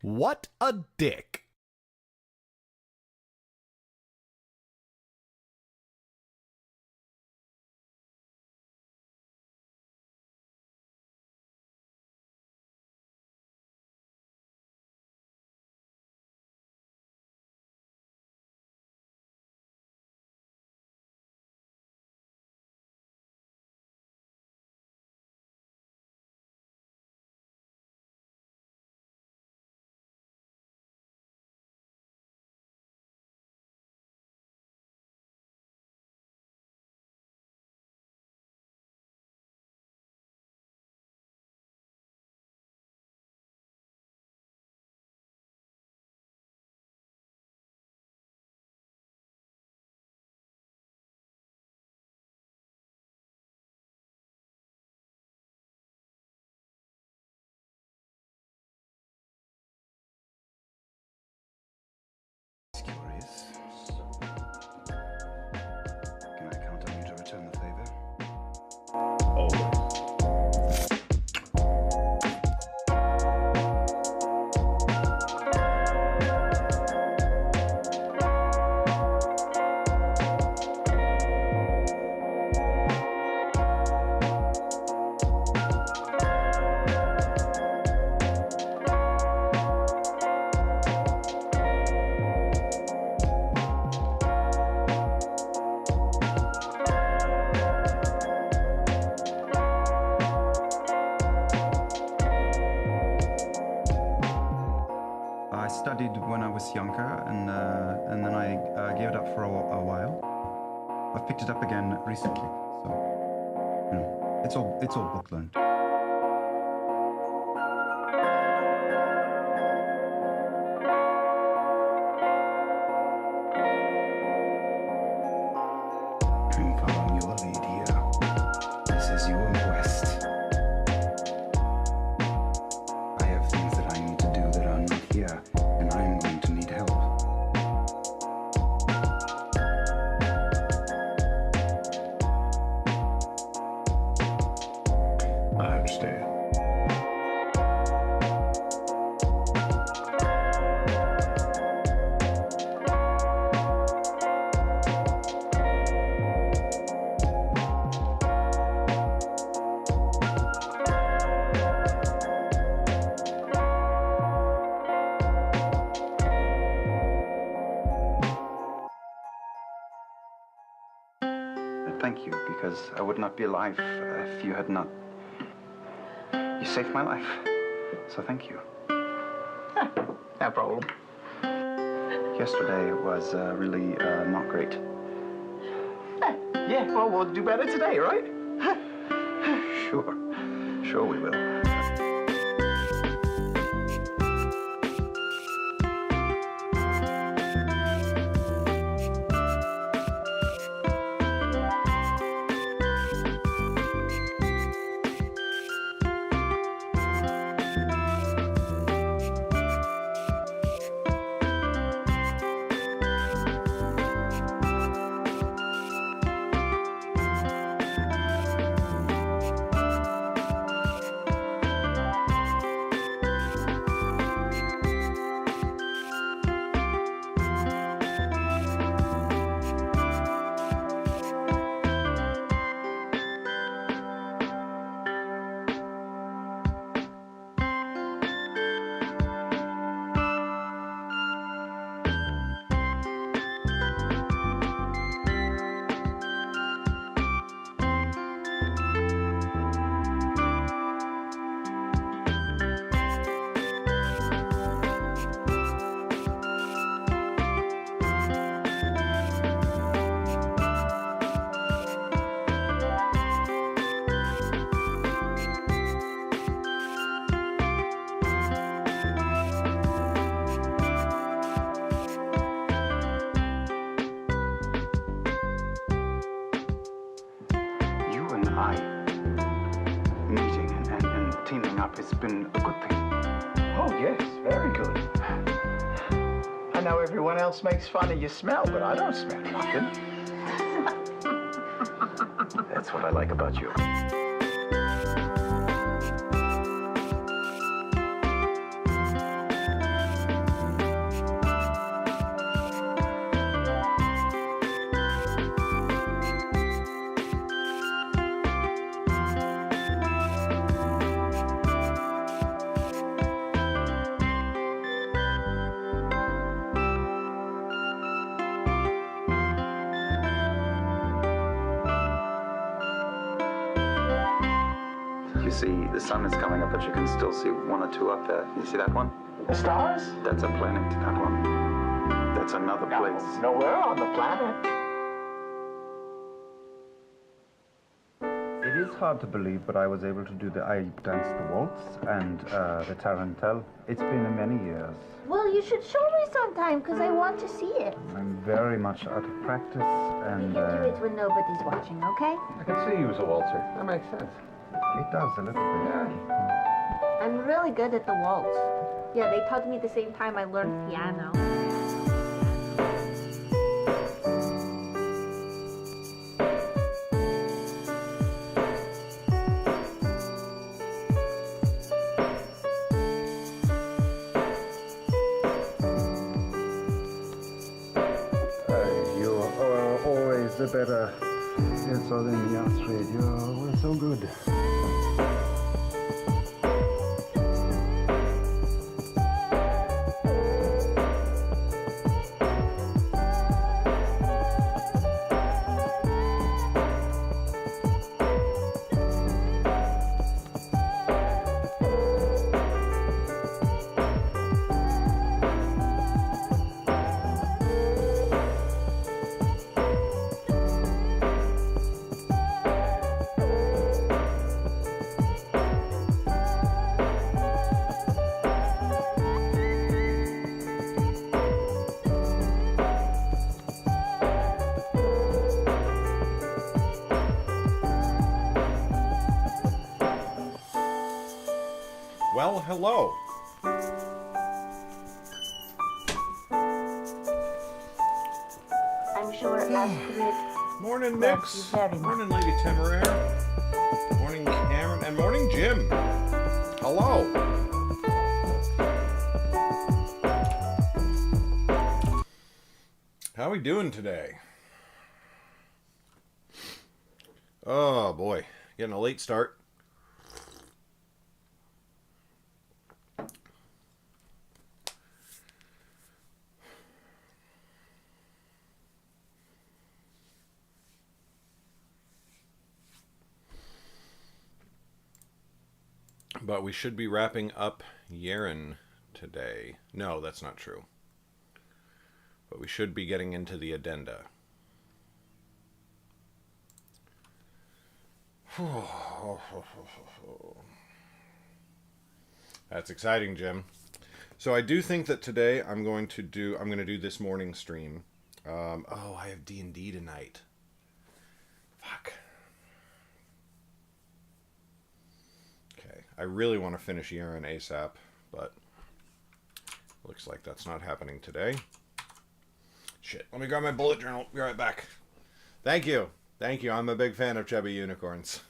What a dick. Curious. Can I count on you to return the favor? Always. I studied when I was younger, and then I gave it up for a while. I've picked it up again recently, so you know, it's all book learned. I'm following your lead here. This is your quest. I have things that I need to do that are not here, and I'm going to need help. I understand. Thank you, because I would not be alive if you had not. You saved my life, so thank you. No problem. Yesterday was really not great. Yeah, well, we'll do better today, right? Sure we will. Meeting and teaming up has been a good thing. Oh, yes, very good. I know everyone else makes fun of your smell, but I don't smell nothing. That's what I like about you. see the sun is coming up, but you can still see one or two up there. You see that one? The stars? That's a planet, that one. That's another place. No, we're on the planet. It is hard to believe, but I was able to do I danced the waltz and the tarantelle. It's been many years. Well, you should show me sometime, because I want to see it. I'm very much out of practice, and You can do it when nobody's watching, okay? I can see you as a waltzer. That makes sense. it does a little bit. I'm really good at the waltz. Yeah, they taught me at the same time I learned piano. You're always the better. It's all in the Astrid. You're always so good. Well, hello. I'm sure Astrid... Morning, Thank Nix. you very much. Morning, Lady Temeraire. Morning, Cameron. And morning, Jim. Hello. How we doing today? Oh, boy. Getting a late start. But we should be wrapping up Yerrin today. No, that's not true. But we should be getting into the addenda. That's exciting, Jim. So I do think that today I'm going to do this morning stream. Oh, I have D&D tonight. Fuck. Okay, I really want to finish Yerrin ASAP, but looks like that's not happening today. Shit, let me grab my bullet journal. Be right back. Thank you. Thank you. I'm a big fan of chubby unicorns.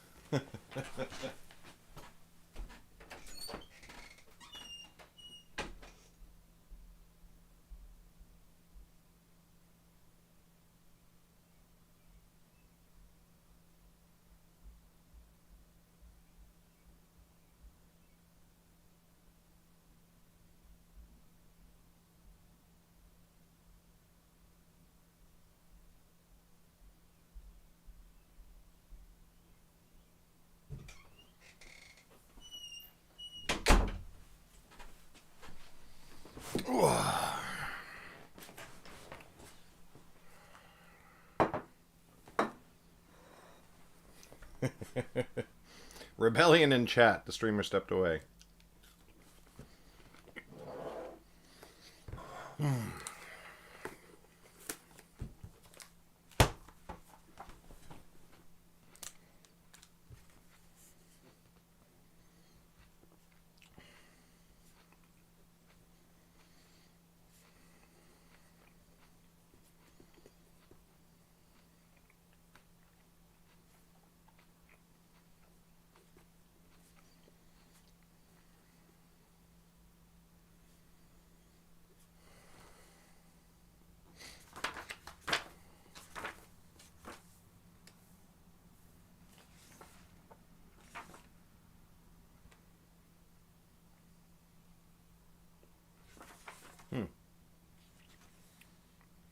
Rebellion in chat. The streamer stepped away.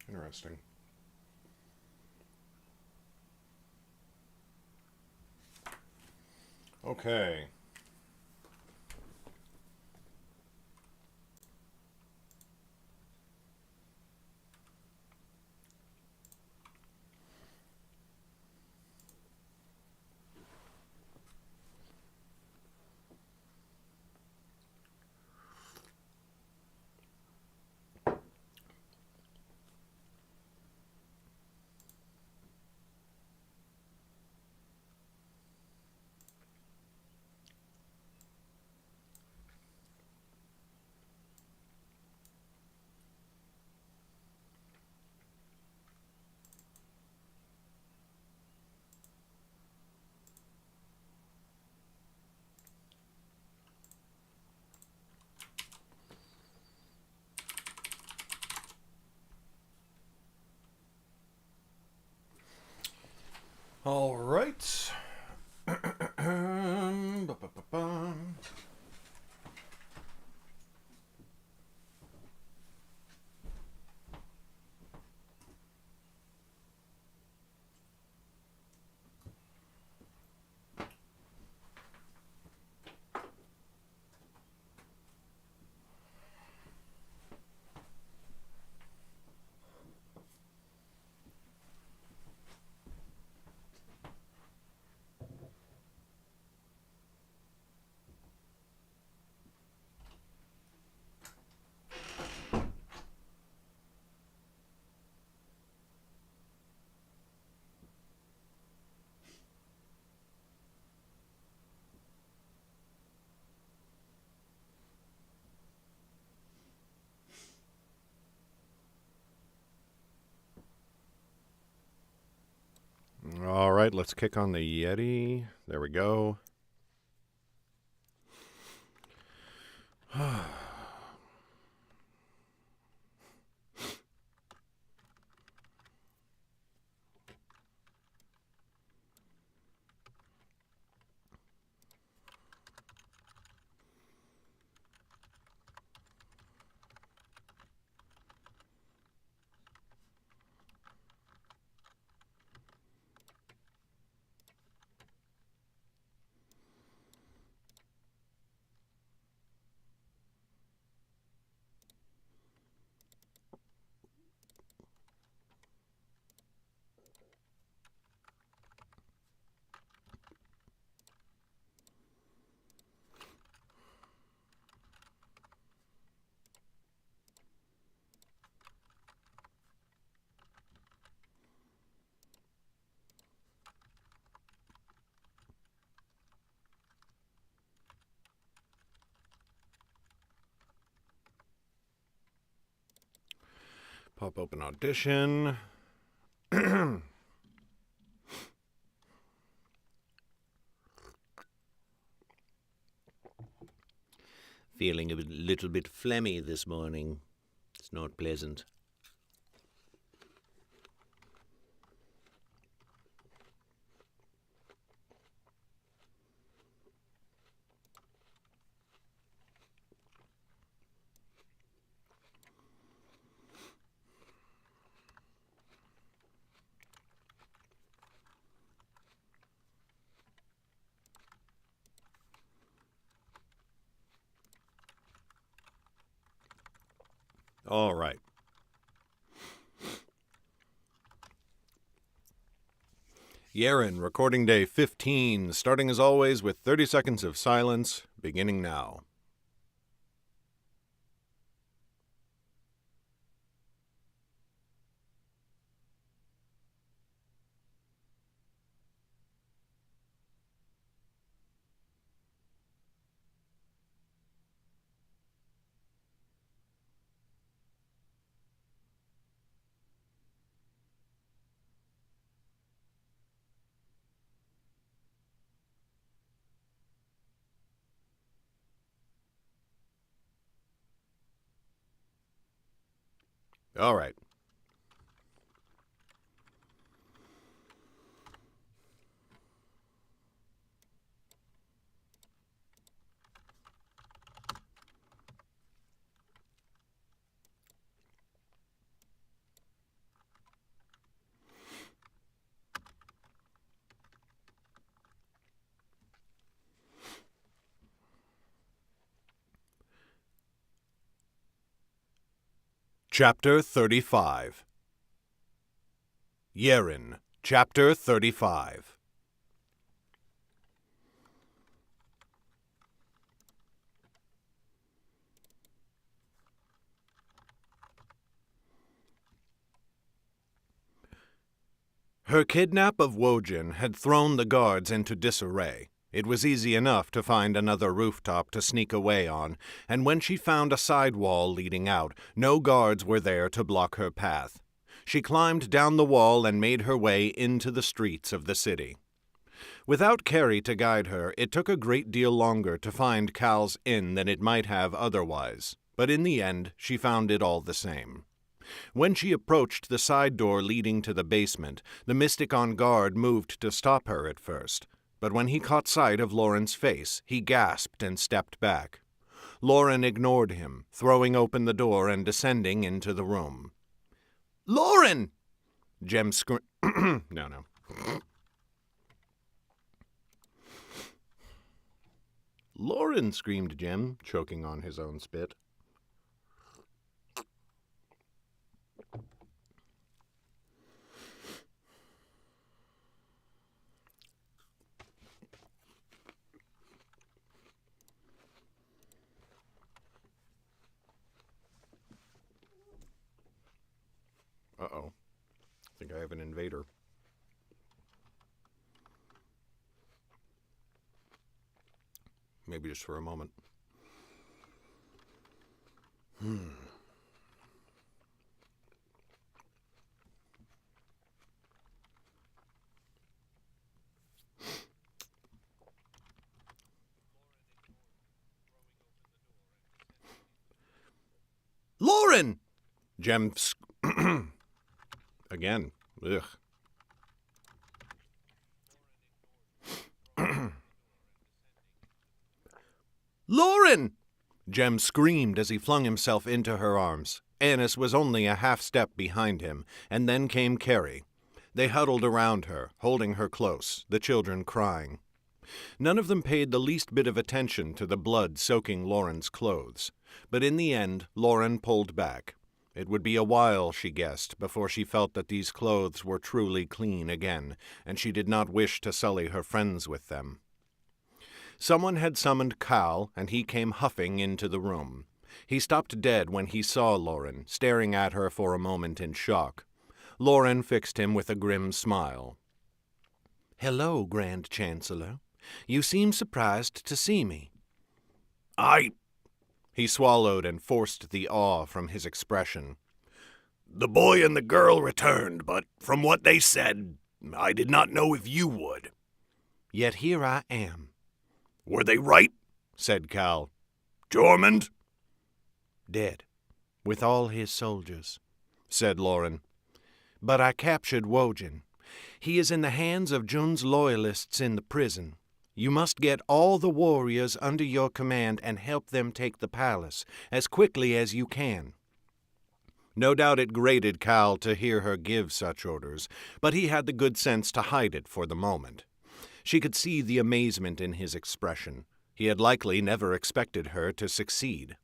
Interesting. Okay. All right. Ba-ba-ba-ba. All right, let's kick on the Yeti. There we go. Pop open audition. Feeling a little bit phlegmy this morning. It's not pleasant. All right. Yerrin, recording day 15, starting as always with 30 seconds of silence, beginning now. All right. Chapter 35. Yerrin, Chapter 35. Her kidnap of Wojin had thrown the guards into disarray. It was easy enough to find another rooftop to sneak away on, and when she found a side wall leading out, no guards were there to block her path. She climbed down the wall and made her way into the streets of the city. Without Carrie to guide her, it took a great deal longer to find Cal's inn than it might have otherwise, but in the end she found it all the same. When she approached the side door leading to the basement, the mystic on guard moved to stop her at first, but when he caught sight of Lauren's face, he gasped and stepped back. Lauren ignored him, throwing open the door and descending into the room. "Lauren!" Jem No. "Lauren!" screamed Jem, choking on his own spit. Uh-oh. I think I have an invader. Maybe just for a moment. "Lauren!" Jem again. Ugh. "Lauren!" Jem screamed as he flung himself into her arms. Annis was only a half step behind him, and then came Carrie. They huddled around her, holding her close, the children crying. None of them paid the least bit of attention to the blood soaking Lauren's clothes, but in the end Lauren pulled back. It would be a while, she guessed, before she felt that these clothes were truly clean again, and she did not wish to sully her friends with them. Someone had summoned Cal, and he came huffing into the room. He stopped dead when he saw Lauren, staring at her for a moment in shock. Lauren fixed him with a grim smile. "Hello, Grand Chancellor. You seem surprised to see me." He swallowed and forced the awe from his expression. "The boy and the girl returned, but from what they said, I did not know if you would." "Yet here I am." "Were they right?" said Cal. "Jormund?" "Dead, with all his soldiers," said Lauren. "But I captured Wojin. He is in the hands of Jun's loyalists in the prison. You must get all the warriors under your command and help them take the palace as quickly as you can." No doubt it grated Cal to hear her give such orders, but he had the good sense to hide it for the moment. She could see the amazement in his expression. He had likely never expected her to succeed.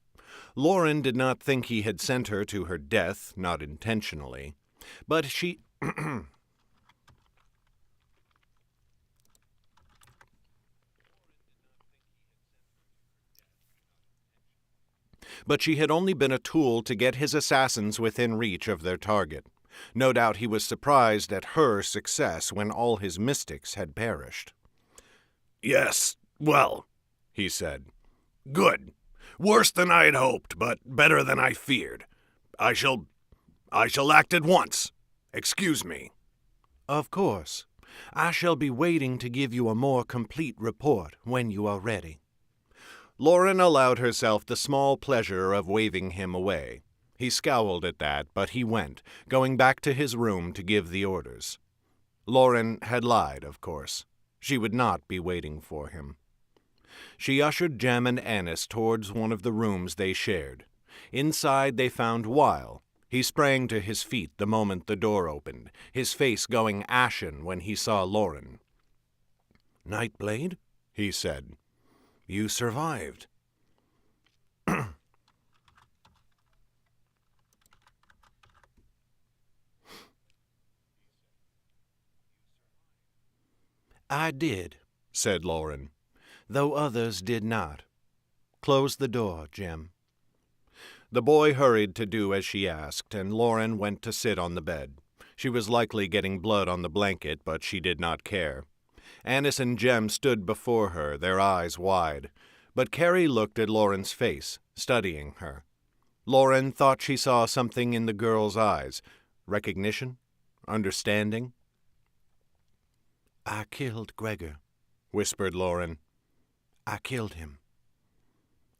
Lauren did not think he had sent her to her death, not intentionally. But she But she had only been a tool to get his assassins within reach of their target. No doubt he was surprised at her success when all his mystics had perished. "Yes, well," he said. "Good. Worse than I had hoped, but better than I feared. I shall act at once. Excuse me." "Of course. I shall be waiting to give you a more complete report when you are ready." Lauren allowed herself the small pleasure of waving him away. He scowled at that, but he went, going back to his room to give the orders. Lauren had lied, of course. She would not be waiting for him. She ushered Jem and Annis towards one of the rooms they shared. Inside they found Weil. He sprang to his feet the moment the door opened, his face going ashen when he saw Lauren. "Nightblade," he said, "you survived." "I did," said Lauren, "though others did not. Close the door, Jem." The boy hurried to do as she asked, and Lauren went to sit on the bed. She was likely getting blood on the blanket, but she did not care. Annis and Jem stood before her, their eyes wide. But Carrie looked at Lauren's face, studying her. Lauren thought she saw something in the girl's eyes. Recognition? Understanding? "I killed Gregor," whispered Lauren. "I killed him."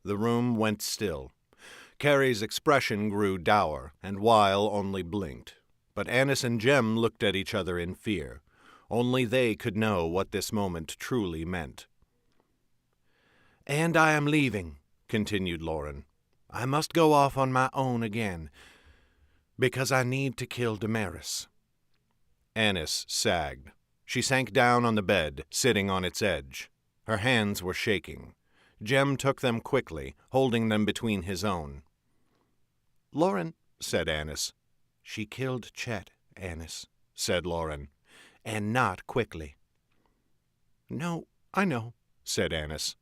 The room went still. Carrie's expression grew dour, and Weil only blinked. But Annis and Jem looked at each other in fear. Only they could know what this moment truly meant. "And I am leaving," continued Lauren. "I must go off on my own again, because I need to kill Damaris." Annis sagged. She sank down on the bed, sitting on its edge. Her hands were shaking. Jem took them quickly, holding them between his own. "Lauren," said Annis. "She killed Chet, Annis," said Lauren, "and not quickly." "No, I know," said Annis.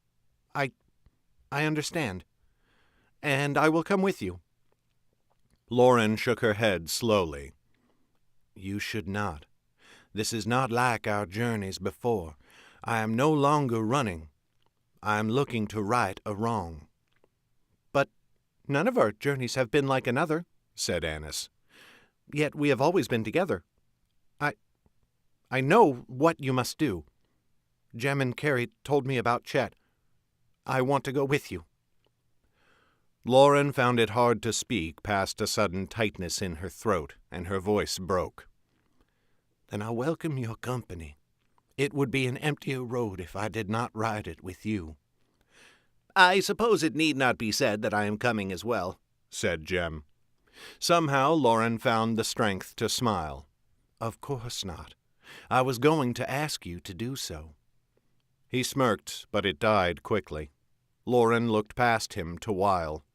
I understand. And I will come with you." Lauren shook her head slowly. "You should not. This is not like our journeys before. I am no longer running. I am looking to right a wrong." "But none of our journeys have been like another," said Annis. "Yet we have always been together. I know what you must do. Jem and Carrie told me about Chet. I want to go with you." Lauren found it hard to speak past a sudden tightness in her throat, and her voice broke. "Then I welcome your company. It would be an emptier road if I did not ride it with you." "I suppose it need not be said that I am coming as well," said Jem. Somehow Lauren found the strength to smile. "Of course not. I was going to ask you to do so." He smirked, but it died quickly. Lauren looked past him to Weil.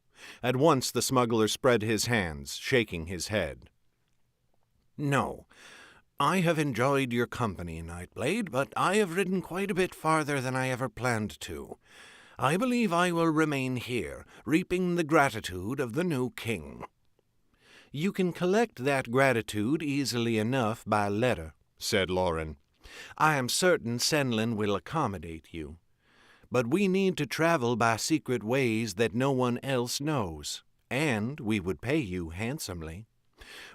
At once the smuggler spread his hands, shaking his head. "No. I have enjoyed your company, Nightblade, but I have ridden quite a bit farther than I ever planned to. I believe I will remain here, reaping the gratitude of the new king." "You can collect that gratitude easily enough by letter," said Lauren. "I am certain Senlin will accommodate you. But we need to travel by secret ways that no one else knows, and we would pay you handsomely.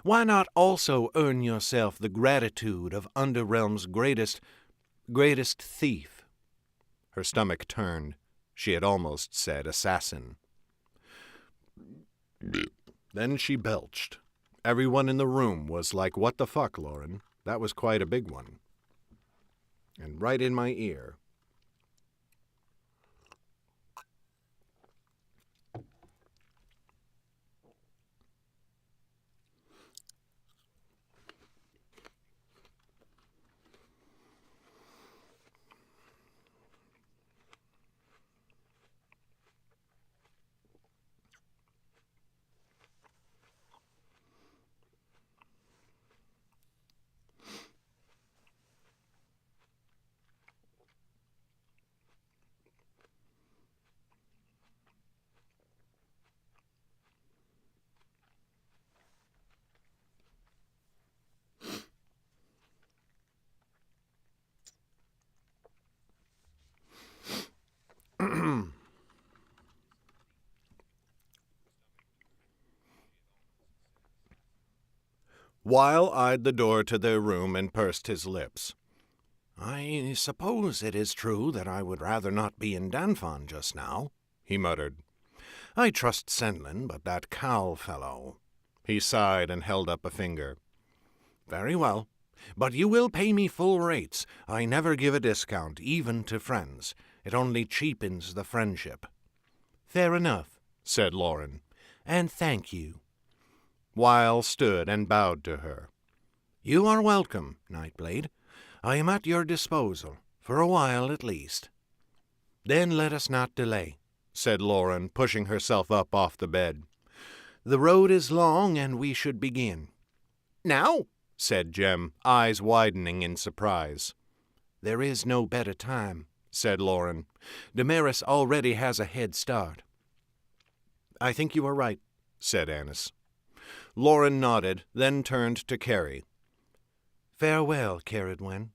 Why not also earn yourself the gratitude of Underrealm's greatest thief?" Her stomach turned. She had almost said assassin. Then she belched. Everyone in the room was like, "What the fuck, Lauren? That was quite a big one." And right in my ear. Weil eyed the door to their room and pursed his lips. "I suppose it is true that I would rather not be in Danfon just now," he muttered. "I trust Senlin, but that Cal fellow—" He sighed and held up a finger. "Very well, but you will pay me full rates. I never give a discount, even to friends. It only cheapens the friendship." "Fair enough," said Lauren, "and thank you." Weil stood and bowed to her. "You are welcome, Nightblade. I am at your disposal, for a while at least." "Then let us not delay," said Lauren, pushing herself up off the bed. "The road is long, and we should begin." "Now?" said Jem, eyes widening in surprise. "There is no better time," said Lauren. "Damaris already has a head start." "I think you are right," said Annis. Lauren nodded, then turned to Carrie. "Farewell, Caradwen.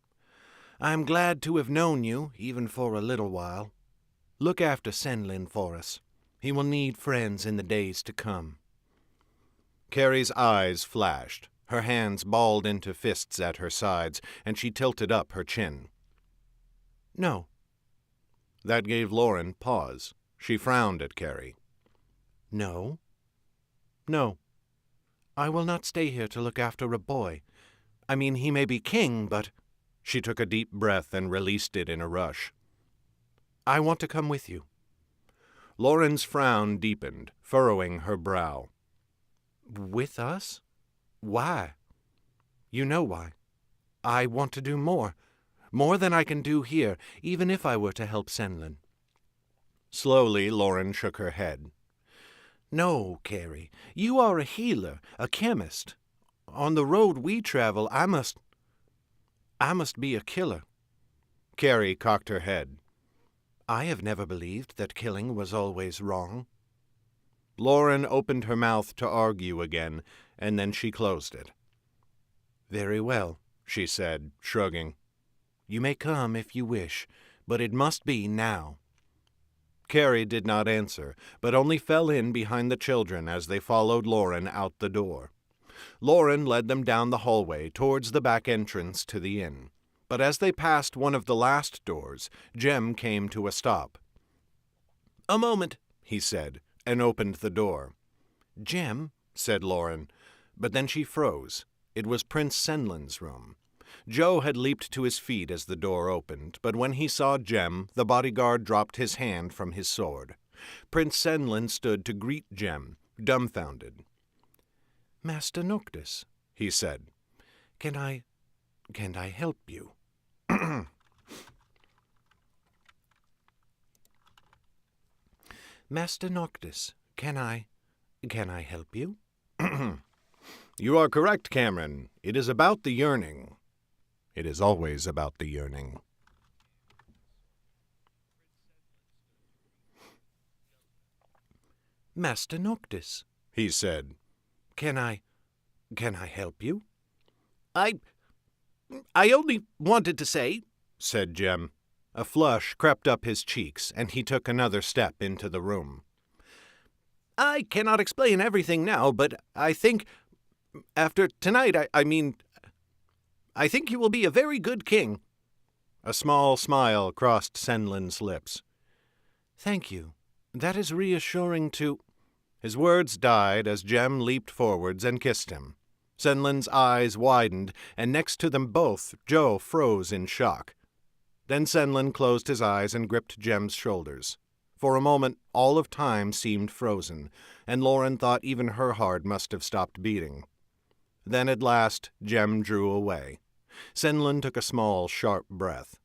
I am glad to have known you, even for a little while. Look after Senlin for us. He will need friends in the days to come." Carrie's eyes flashed. Her hands balled into fists at her sides, and she tilted up her chin. "No." That gave Lauren pause. She frowned at Carrie. "No?" No, I will not stay here to look after a boy. I mean, he may be king, but—" She took a deep breath and released it in a rush. "I want to come with you." Lauren's frown deepened, furrowing her brow. "With us? Why?" "You know why. I want to do more. More than I can do here, even if I were to help Senlin." Slowly, Lauren shook her head. "No, Carrie. You are a healer, a chemist. On the road we travel, I must be a killer." Carrie cocked her head. "I have never believed that killing was always wrong." Lauren opened her mouth to argue again, and then she closed it. "Very well," she said, shrugging. "You may come if you wish, but it must be now." Carrie did not answer, but only fell in behind the children as they followed Lauren out the door. Lauren led them down the hallway towards the back entrance to the inn. But as they passed one of the last doors, Jem came to a stop. "A moment," he said, and opened the door. "Jem," said Lauren, but then she froze. It was Prince Senlin's room. Joe had leaped to his feet as the door opened, but when he saw Jem, the bodyguard dropped his hand from his sword. Prince Senlin stood to greet Jem, dumbfounded. "Master Noctis," he said, Can I help you?" "Master Noctis, can I help you?" You are correct, Cameron. It is about the yearning. It is always about the yearning. "Master Noctis," he said, Can I help you?" I only wanted to say," said Jem. A flush crept up his cheeks, and he took another step into the room. "I cannot explain everything now, but I think, after tonight, I think you will be a very good king." A small smile crossed Senlin's lips. "Thank you. That is reassuring to—" His words died as Jem leaped forwards and kissed him. Senlin's eyes widened, and next to them both, Joe froze in shock. Then Senlin closed his eyes and gripped Jem's shoulders. For a moment, all of time seemed frozen, and Lauren thought even her heart must have stopped beating. Then at last, Jem drew away. Senlin took a small, sharp breath.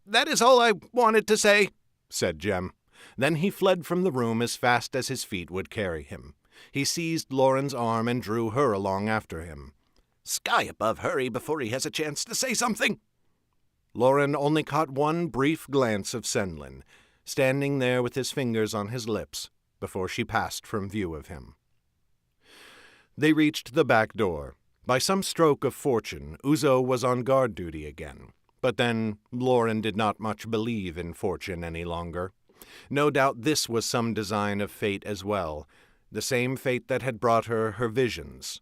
"That is all I wanted to say," said Jem. Then he fled from the room as fast as his feet would carry him. He seized Lauren's arm and drew her along after him. "Sky above, hurry before he has a chance to say something!" Lauren only caught one brief glance of Senlin, standing there with his fingers on his lips, before she passed from view of him. They reached the back door. By some stroke of fortune, Uzo was on guard duty again. But then, Lauren did not much believe in fortune any longer. No doubt this was some design of fate as well, the same fate that had brought her her visions.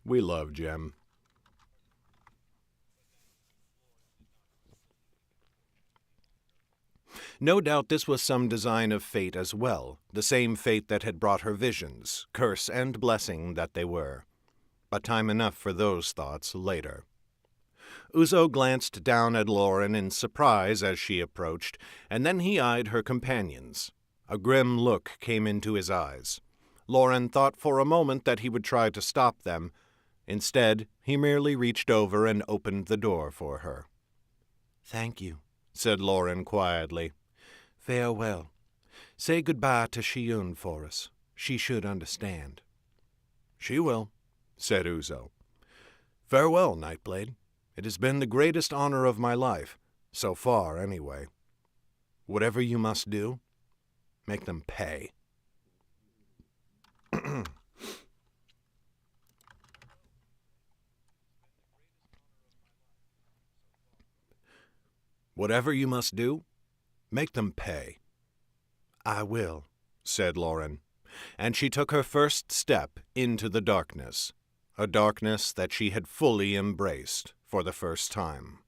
We love Jem. No doubt this was some design of fate as well, the same fate that had brought her visions, curse and blessing that they were. But time enough for those thoughts later. Uzo glanced down at Lauren in surprise as she approached, and then he eyed her companions. A grim look came into his eyes. Lauren thought for a moment that he would try to stop them. Instead, he merely reached over and opened the door for her. "Thank you," said Lauren quietly. "Farewell. Say goodbye to Shiyun for us. She should understand." "She will," said Uzo. "Farewell, Nightblade. It has been the greatest honor of my life, so far anyway. Whatever you must do, make them pay." "Whatever you must do, make them pay." "I will," said Lauren, and she took her first step into the darkness, a darkness that she had fully embraced for the first time.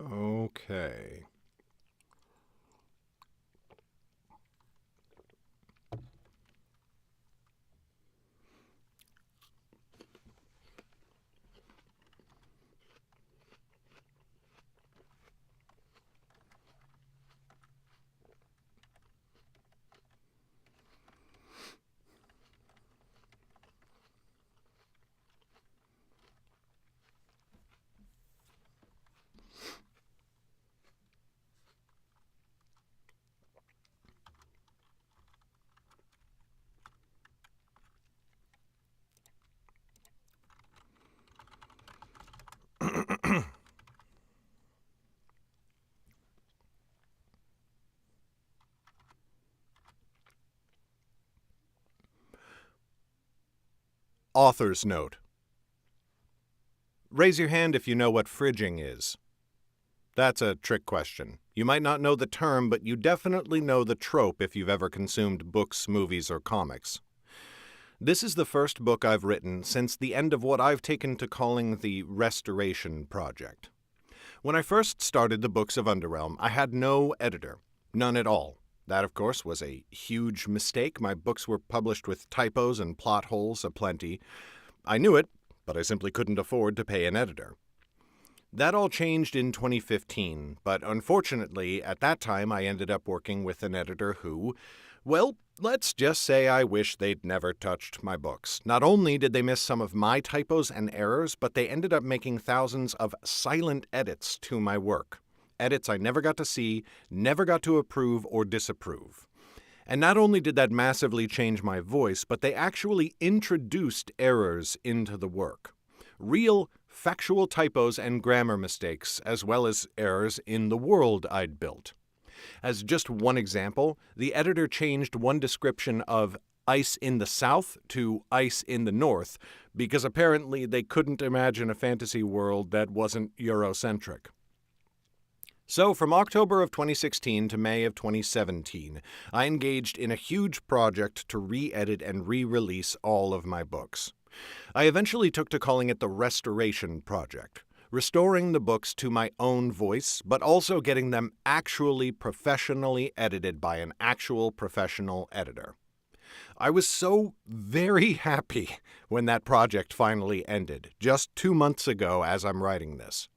Okay. Author's note. Raise your hand if you know what fridging is. That's a trick question. You might not know the term, but you definitely know the trope if you've ever consumed books, movies, or comics. This is the first book I've written since the end of what I've taken to calling the Restoration Project. When I first started the Books of Underrealm, I had no editor. None at all. That, of course, was a huge mistake. My books were published with typos and plot holes aplenty. I knew it, but I simply couldn't afford to pay an editor. That all changed in 2015, but unfortunately, at that time I ended up working with an editor who, well, let's just say I wish they'd never touched my books. Not only did they miss some of my typos and errors, but they ended up making thousands of silent edits to my work. Edits I never got to see, never got to approve or disapprove. And not only did that massively change my voice, but they actually introduced errors into the work. Real, factual typos and grammar mistakes, as well as errors in the world I'd built. As just one example, the editor changed one description of ice in the south to ice in the north, because apparently they couldn't imagine a fantasy world that wasn't Eurocentric. So, from October of 2016 to May of 2017, I engaged in a huge project to re-edit and re-release all of my books. I eventually took to calling it the Restoration Project, restoring the books to my own voice, but also getting them actually professionally edited by an actual professional editor. I was so very happy when that project finally ended, just 2 months ago as I'm writing this.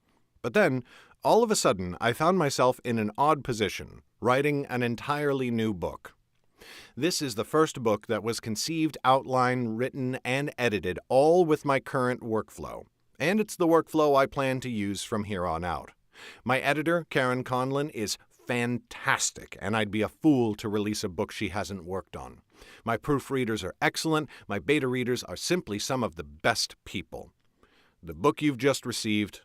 But then, all of a sudden, I found myself in an odd position, writing an entirely new book. This is the first book that was conceived, outlined, written, and edited all with my current workflow. And it's the workflow I plan to use from here on out. My editor, Karen Conlon, is fantastic, and I'd be a fool to release a book she hasn't worked on. My proofreaders are excellent, my beta readers are simply some of the best people. The book you've just received.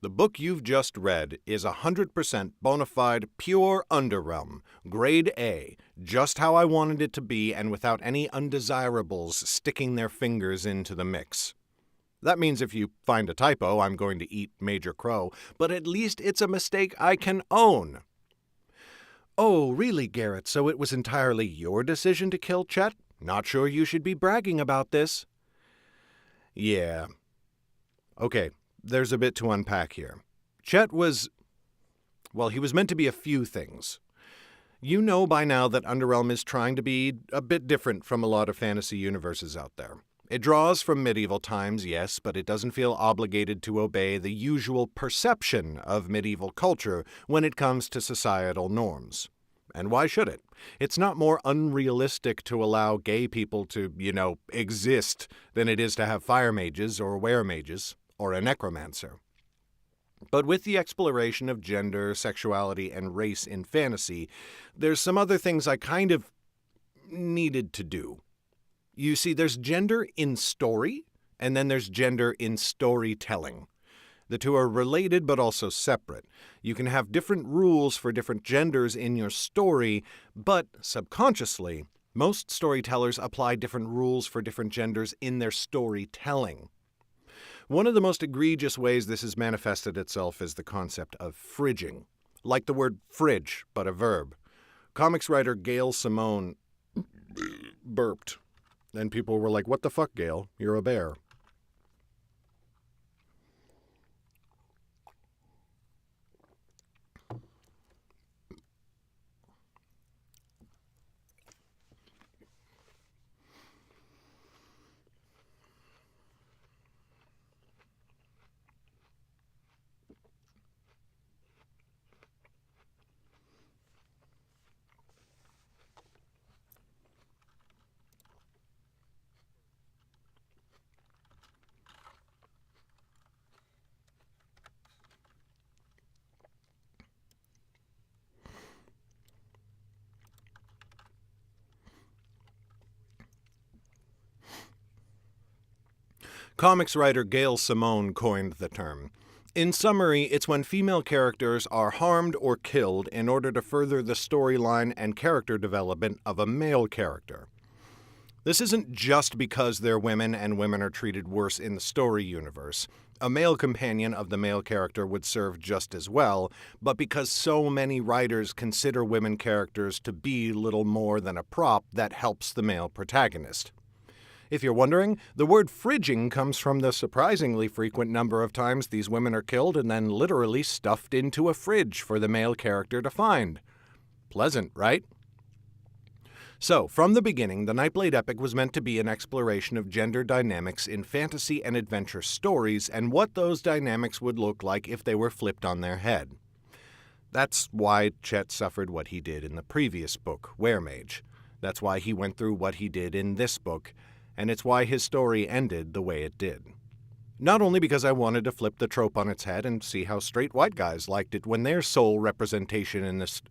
The book you've just read is 100% bona fide, pure Underrealm, grade A, just how I wanted it to be and without any undesirables sticking their fingers into the mix. That means if you find a typo, I'm going to eat Major Crow, but at least it's a mistake I can own. Oh, really, Garrett? So it was entirely your decision to kill Chet? Not sure you should be bragging about this. Yeah. Okay, there's a bit to unpack here. Chet was... well, he was meant to be a few things. You know by now that Underrealm is trying to be a bit different from a lot of fantasy universes out there. It draws from medieval times, yes, but it doesn't feel obligated to obey the usual perception of medieval culture when it comes to societal norms. And why should it? It's not more unrealistic to allow gay people to, exist than it is to have fire mages or were mages or a necromancer. But with the exploration of gender, sexuality, and race in fantasy, there's some other things I kind of needed to do. You see, there's gender in story, and then there's gender in storytelling. The two are related but also separate. You can have different rules for different genders in your story, but subconsciously, most storytellers apply different rules for different genders in their storytelling. One of the most egregious ways this has manifested itself is the concept of fridging. Like the word fridge, but a verb. Comics writer Gail Simone burped. And people were like, "What the fuck, Gail? You're a bear." Comics writer Gail Simone coined the term. In summary, it's when female characters are harmed or killed in order to further the storyline and character development of a male character. This isn't just because they're women and women are treated worse in the story universe. A male companion of the male character would serve just as well, but because so many writers consider women characters to be little more than a prop that helps the male protagonist. If you're wondering, the word fridging comes from the surprisingly frequent number of times these women are killed and then literally stuffed into a fridge for the male character to find. Pleasant, right? So, from the beginning, the Nightblade epic was meant to be an exploration of gender dynamics in fantasy and adventure stories and what those dynamics would look like if they were flipped on their head. That's why Chet suffered what he did in the previous book, Weremage. That's why he went through what he did in this book, and it's why his story ended the way it did. Not only because I wanted to flip the trope on its head and see how straight white guys liked it when their sole representation in this...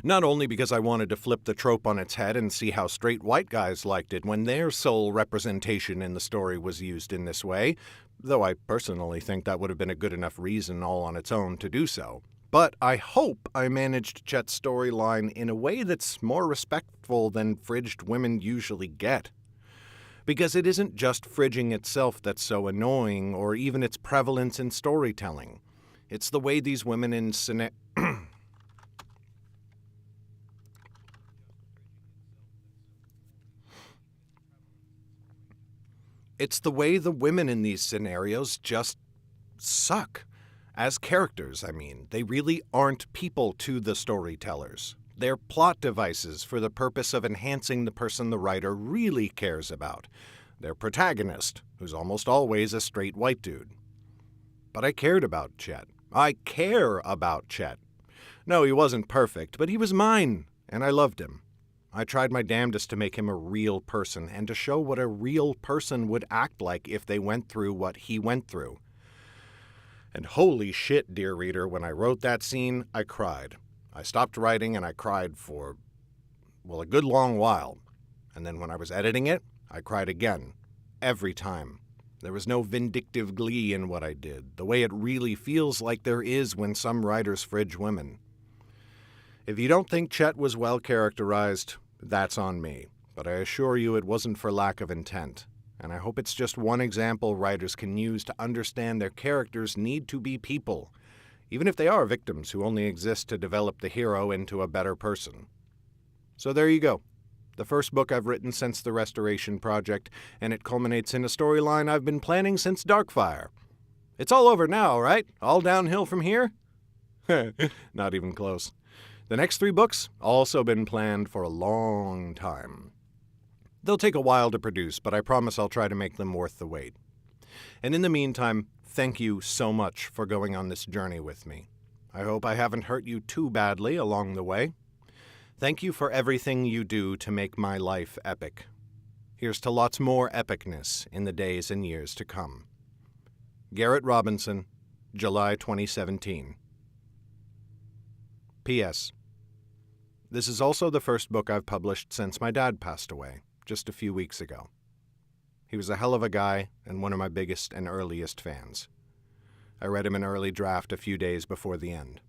Not only because I wanted to flip the trope on its head and see how straight white guys liked it when their sole representation in the story was used in this way, though I personally think that would have been a good enough reason all on its own to do so. But I hope I managed Chet's storyline in a way that's more respectful than fridged women usually get. Because it isn't just fridging itself that's so annoying, or even its prevalence in storytelling. It's the way these women in It's the way the women in these scenarios just suck. As characters, I mean. They really aren't people to the storytellers. They're plot devices for the purpose of enhancing the person the writer really cares about. Their protagonist, who's almost always a straight white dude. But I cared about Chet. I care about Chet. No, he wasn't perfect, but he was mine, and I loved him. I tried my damnedest to make him a real person and to show what a real person would act like if they went through what he went through. And holy shit, dear reader, when I wrote that scene, I cried. I stopped writing and I cried for, well, a good long while. And then when I was editing it, I cried again. Every time. There was no vindictive glee in what I did, the way it really feels like there is when some writers fridge women. If you don't think Chet was well characterized, that's on me, but I assure you it wasn't for lack of intent. and I hope it's just one example writers can use to understand their characters need to be people, even if they are victims who only exist to develop the hero into a better person. So there you go. The first book I've written since the Restoration Project, and it culminates in a storyline I've been planning since Darkfire. It's all over now, right? All downhill from here? Not even close. The next 3 books also been planned for a long time. They'll take a while to produce, but I promise I'll try to make them worth the wait. And in the meantime, thank you so much for going on this journey with me. I hope I haven't hurt you too badly along the way. Thank you for everything you do to make my life epic. Here's to lots more epicness in the days and years to come. Garrett Robinson, July 2017. P.S. This is also the first book I've published since my dad passed away, just a few weeks ago. He was a hell of a guy and one of my biggest and earliest fans. I read him an early draft a few days before the end.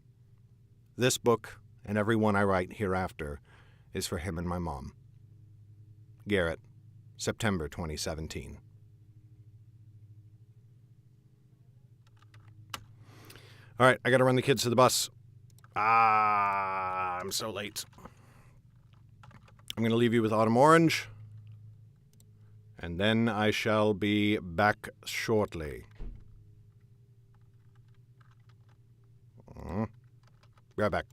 This book, and every one I write hereafter, is for him and my mom. Garrett, September 2017. All right, I gotta run the kids to the bus. I'm so late. I'm gonna leave you with Autumn Orange, and then I shall be back shortly. Be right back.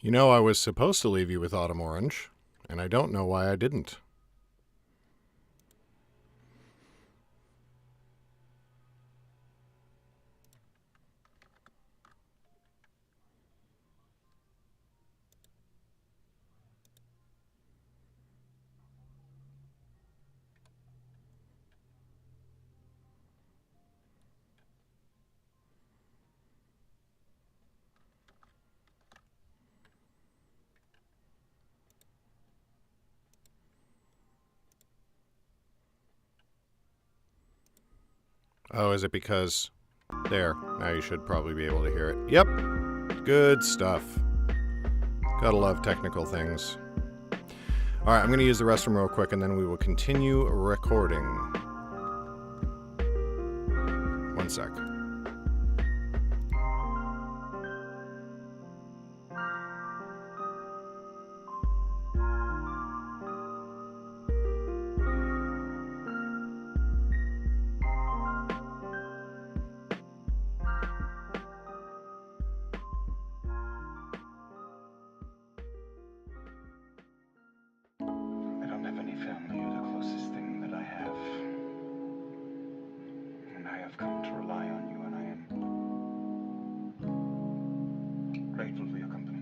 You know, I was supposed to leave you with Autumn Orange, and I don't know why I didn't. Oh, is it because... There, now you should probably be able to hear it. Yep, good stuff. Gotta love technical things. Alright, I'm gonna use the restroom real quick and then we will continue recording. 1 sec. I don't have any family. You're the closest thing that I have. And I have come to rely on you, and I am grateful for your company.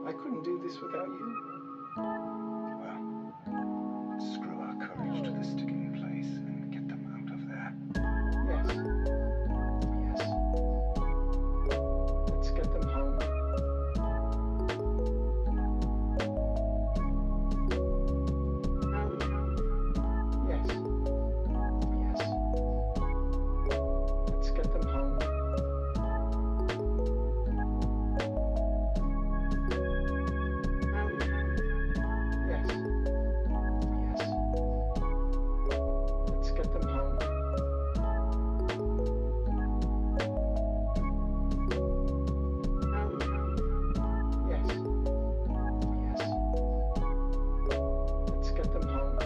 I couldn't do this without you. Well, screw our courage to the sticking place and get them out of there. Yes. Yes. Let's get them home. Yes. Yes. Let's get them home. Yes. Yes. Let's get them home. Yes. Yes. Let's get them home.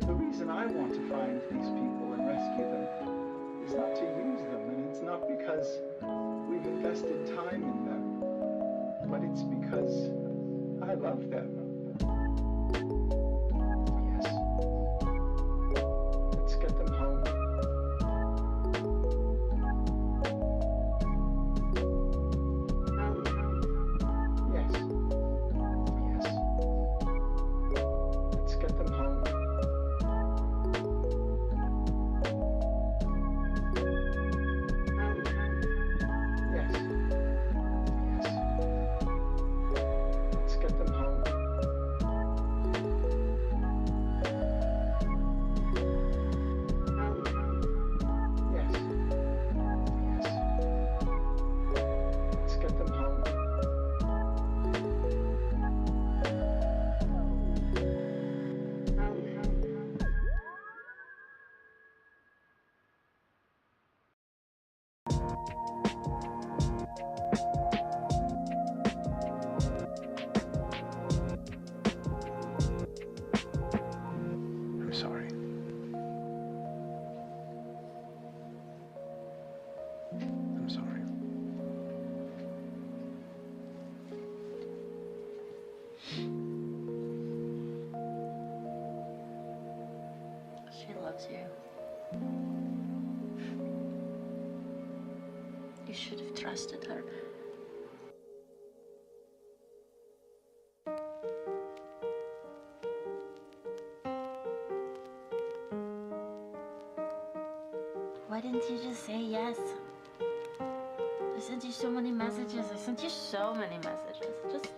The reason I want to find these people and rescue them is not to use them, and it's not because we've invested time in them, but it's because I love them. Yes. Let's get them home. Yes. Yes. Let's get them home. Yes. Yes. Let's get them home. Yes. Yes. Let's get them home. I'm sorry. I'm sorry. She loves you. You should have trusted her. Why didn't you just say yes? As sent you so many messages. I sent you so many messages. Just...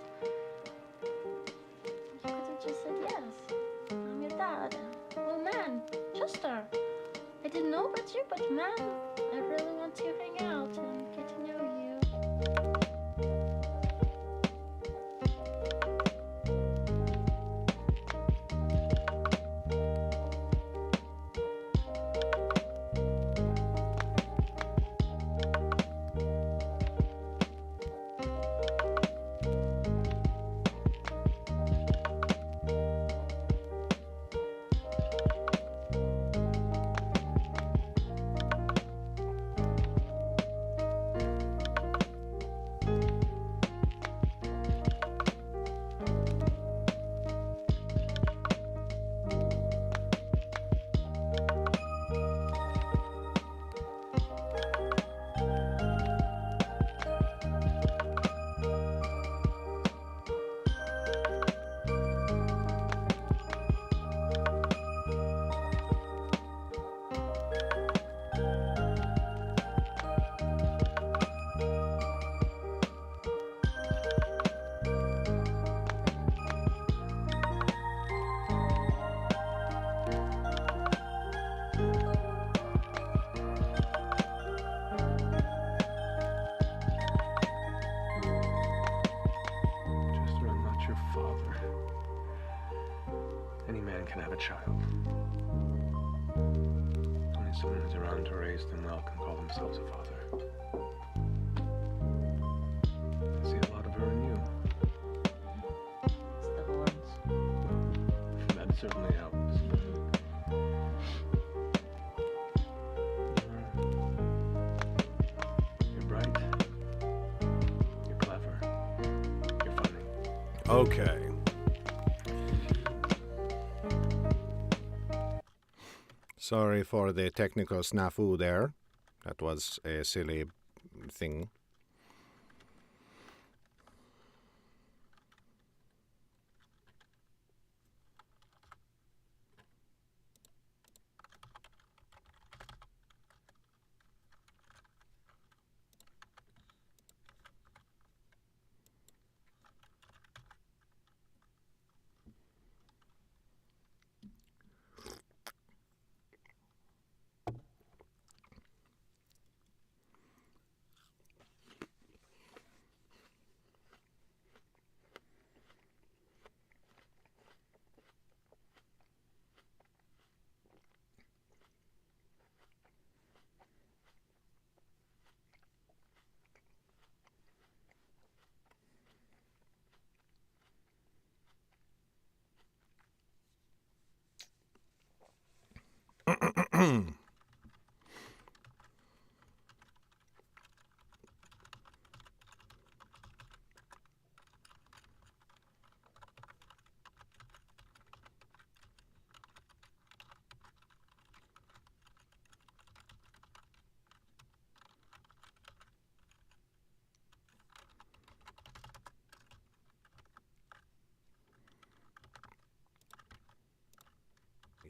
You could have just said yes. I'm your dad. Oh man, Chester. I didn't know about you, but man, I really want to hang out and get to know you. Chester, I'm not your father. Any man can have a child. Only someone who's around to raise them well can call themselves a father. I see a lot of her in you. It's the horns. That certainly helps. You're bright. You're clever. You're funny. Okay. Sorry for the technical snafu there. That was a silly thing.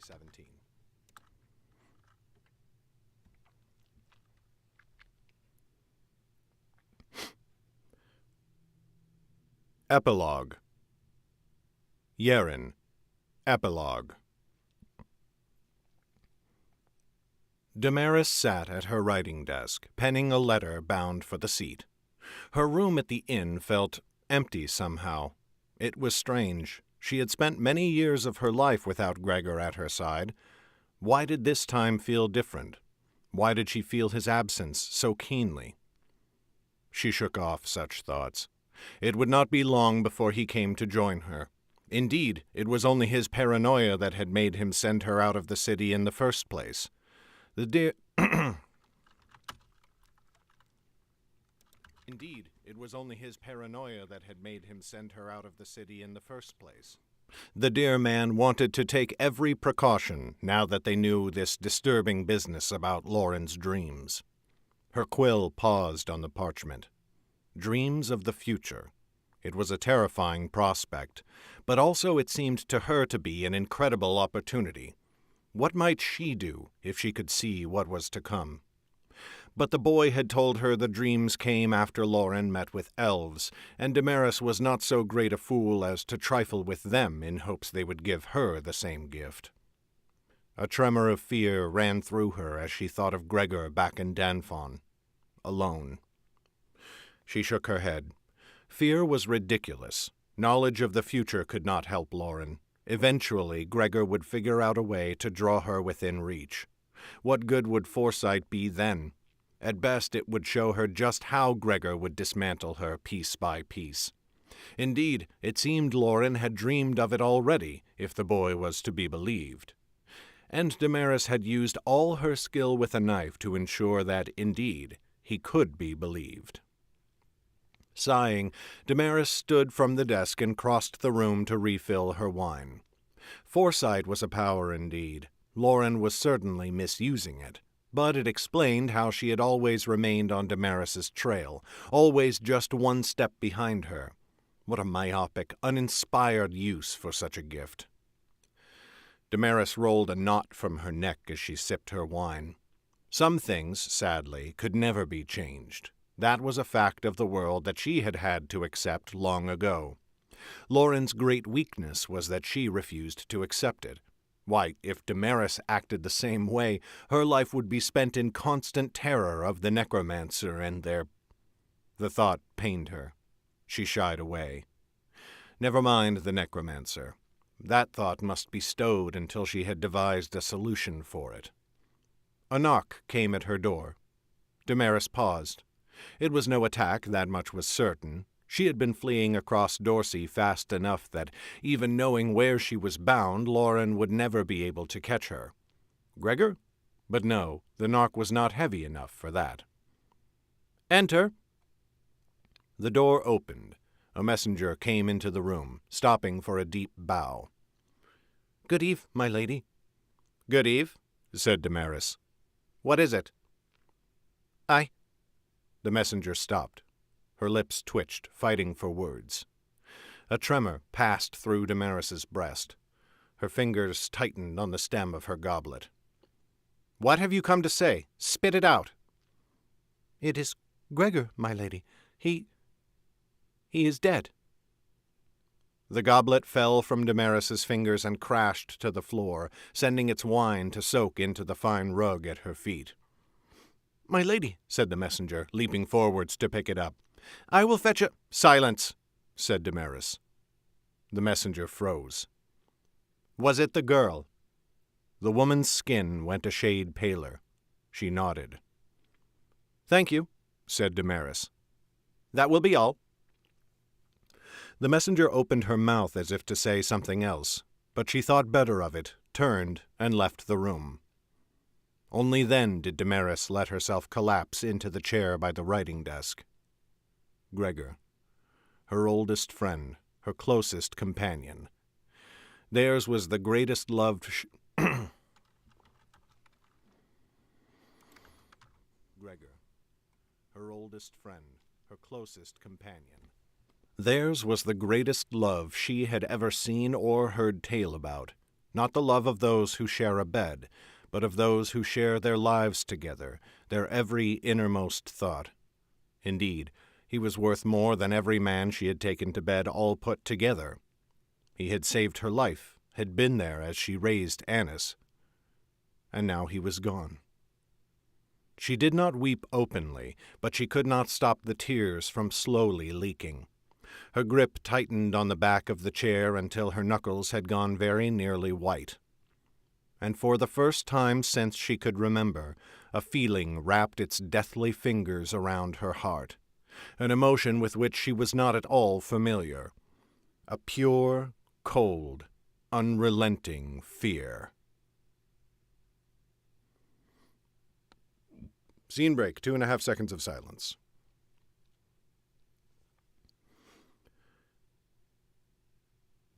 $17. Epilogue. Yerrin. Epilogue. Damaris sat at her writing desk, penning a letter bound for the seat. Her room at the inn felt empty somehow. It was strange. She had spent many years of her life without Gregor at her side. Why did this time feel different? Why did she feel his absence so keenly? She shook off such thoughts. It would not be long before he came to join her. Indeed, it was only his paranoia that had made him send her out of the city in the first place. The dear... Indeed, it was only his paranoia that had made him send her out of the city in the first place. The dear man wanted to take every precaution now that they knew this disturbing business about Lauren's dreams. Her quill paused on the parchment. Dreams of the future. It was a terrifying prospect, but also it seemed to her to be an incredible opportunity. What might she do if she could see what was to come? But the boy had told her the dreams came after Lauren met with elves, and Damaris was not so great a fool as to trifle with them in hopes they would give her the same gift. A tremor of fear ran through her as she thought of Gregor back in Danfon, alone. She shook her head. Fear was ridiculous. Knowledge of the future could not help Lauren. Eventually, Gregor would figure out a way to draw her within reach. What good would foresight be then? At best, it would show her just how Gregor would dismantle her piece by piece. Indeed, it seemed Lauren had dreamed of it already, if the boy was to be believed. And Damaris had used all her skill with a knife to ensure that, indeed, he could be believed. Sighing, Damaris stood from the desk and crossed the room to refill her wine. Foresight was a power indeed. Lauren was certainly misusing it, but it explained how she had always remained on Damaris's trail, always just one step behind her. What a myopic, uninspired use for such a gift. Damaris rolled a knot from her neck as she sipped her wine. Some things, sadly, could never be changed. That was a fact of the world that she had had to accept long ago. Lauren's great weakness was that she refused to accept it. Why, if Damaris acted the same way, her life would be spent in constant terror of the necromancer and their... The thought pained her. She shied away. Never mind the necromancer. That thought must be stowed until she had devised a solution for it. A knock came at her door. Damaris paused. It was no attack, that much was certain. She had been fleeing across Dorsey fast enough that, even knowing where she was bound, Lauren would never be able to catch her. Gregor? But no, the knock was not heavy enough for that. "Enter." The door opened. A messenger came into the room, stopping for a deep bow. "Good eve, my lady." "Good eve," said Damaris. "What is it?" The messenger stopped. Her lips twitched, fighting for words. A tremor passed through Damaris's breast. Her fingers tightened on the stem of her goblet. "What have you come to say? Spit it out." "It is Gregor, my lady. He is dead." The goblet fell from Damaris's fingers and crashed to the floor, sending its wine to soak into the fine rug at her feet. "My lady," said the messenger, leaping forwards to pick it up. "I will fetch a—" "Silence," said Damaris. The messenger froze. "Was it the girl?" The woman's skin went a shade paler. She nodded. "Thank you," said Damaris. "That will be all." The messenger opened her mouth as if to say something else, but she thought better of it, turned, and left the room. Only then did Damaris let herself collapse into the chair by the writing desk. Gregor. Her oldest friend, her closest companion. Theirs was the greatest loved... Gregor. Her oldest friend, her closest companion. Theirs was the greatest love she had ever seen or heard tale about. Not the love of those who share a bed, but of those who share their lives together, their every innermost thought. Indeed, he was worth more than every man she had taken to bed all put together. He had saved her life, had been there as she raised Annis. And now he was gone. She did not weep openly, but she could not stop the tears from slowly leaking. Her grip tightened on the back of the chair until her knuckles had gone very nearly white. And for the first time since she could remember, a feeling wrapped its deathly fingers around her heart, an emotion with which she was not at all familiar, a pure, cold, unrelenting fear. Scene break, 2.5 seconds of silence.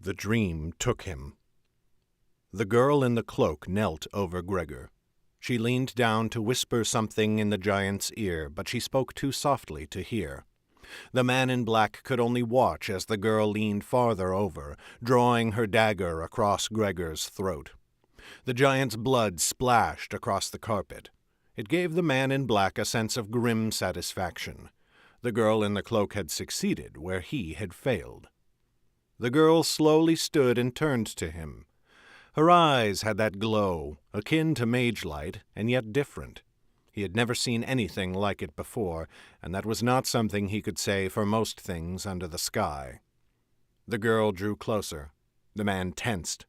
The dream took him. The girl in the cloak knelt over Gregor. She leaned down to whisper something in the giant's ear, but she spoke too softly to hear. The man in black could only watch as the girl leaned farther over, drawing her dagger across Gregor's throat. The giant's blood splashed across the carpet. It gave the man in black a sense of grim satisfaction. The girl in the cloak had succeeded where he had failed. The girl slowly stood and turned to him. Her eyes had that glow, akin to mage light, and yet different. He had never seen anything like it before, and that was not something he could say for most things under the sky. The girl drew closer. The man tensed.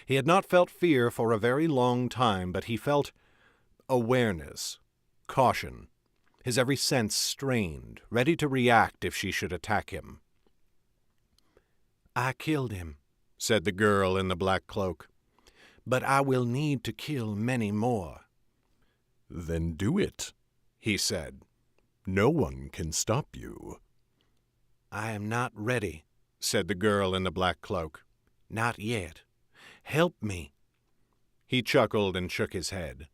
He had not felt fear for a very long time, but he felt awareness, caution, his every sense strained, ready to react if she should attack him. "I killed him," said the girl in the black cloak, "but I will need to kill many more." "Then do it," he said. "No one can stop you." "I am not ready," said the girl in the black cloak. "Not yet. Help me." He chuckled and shook his head.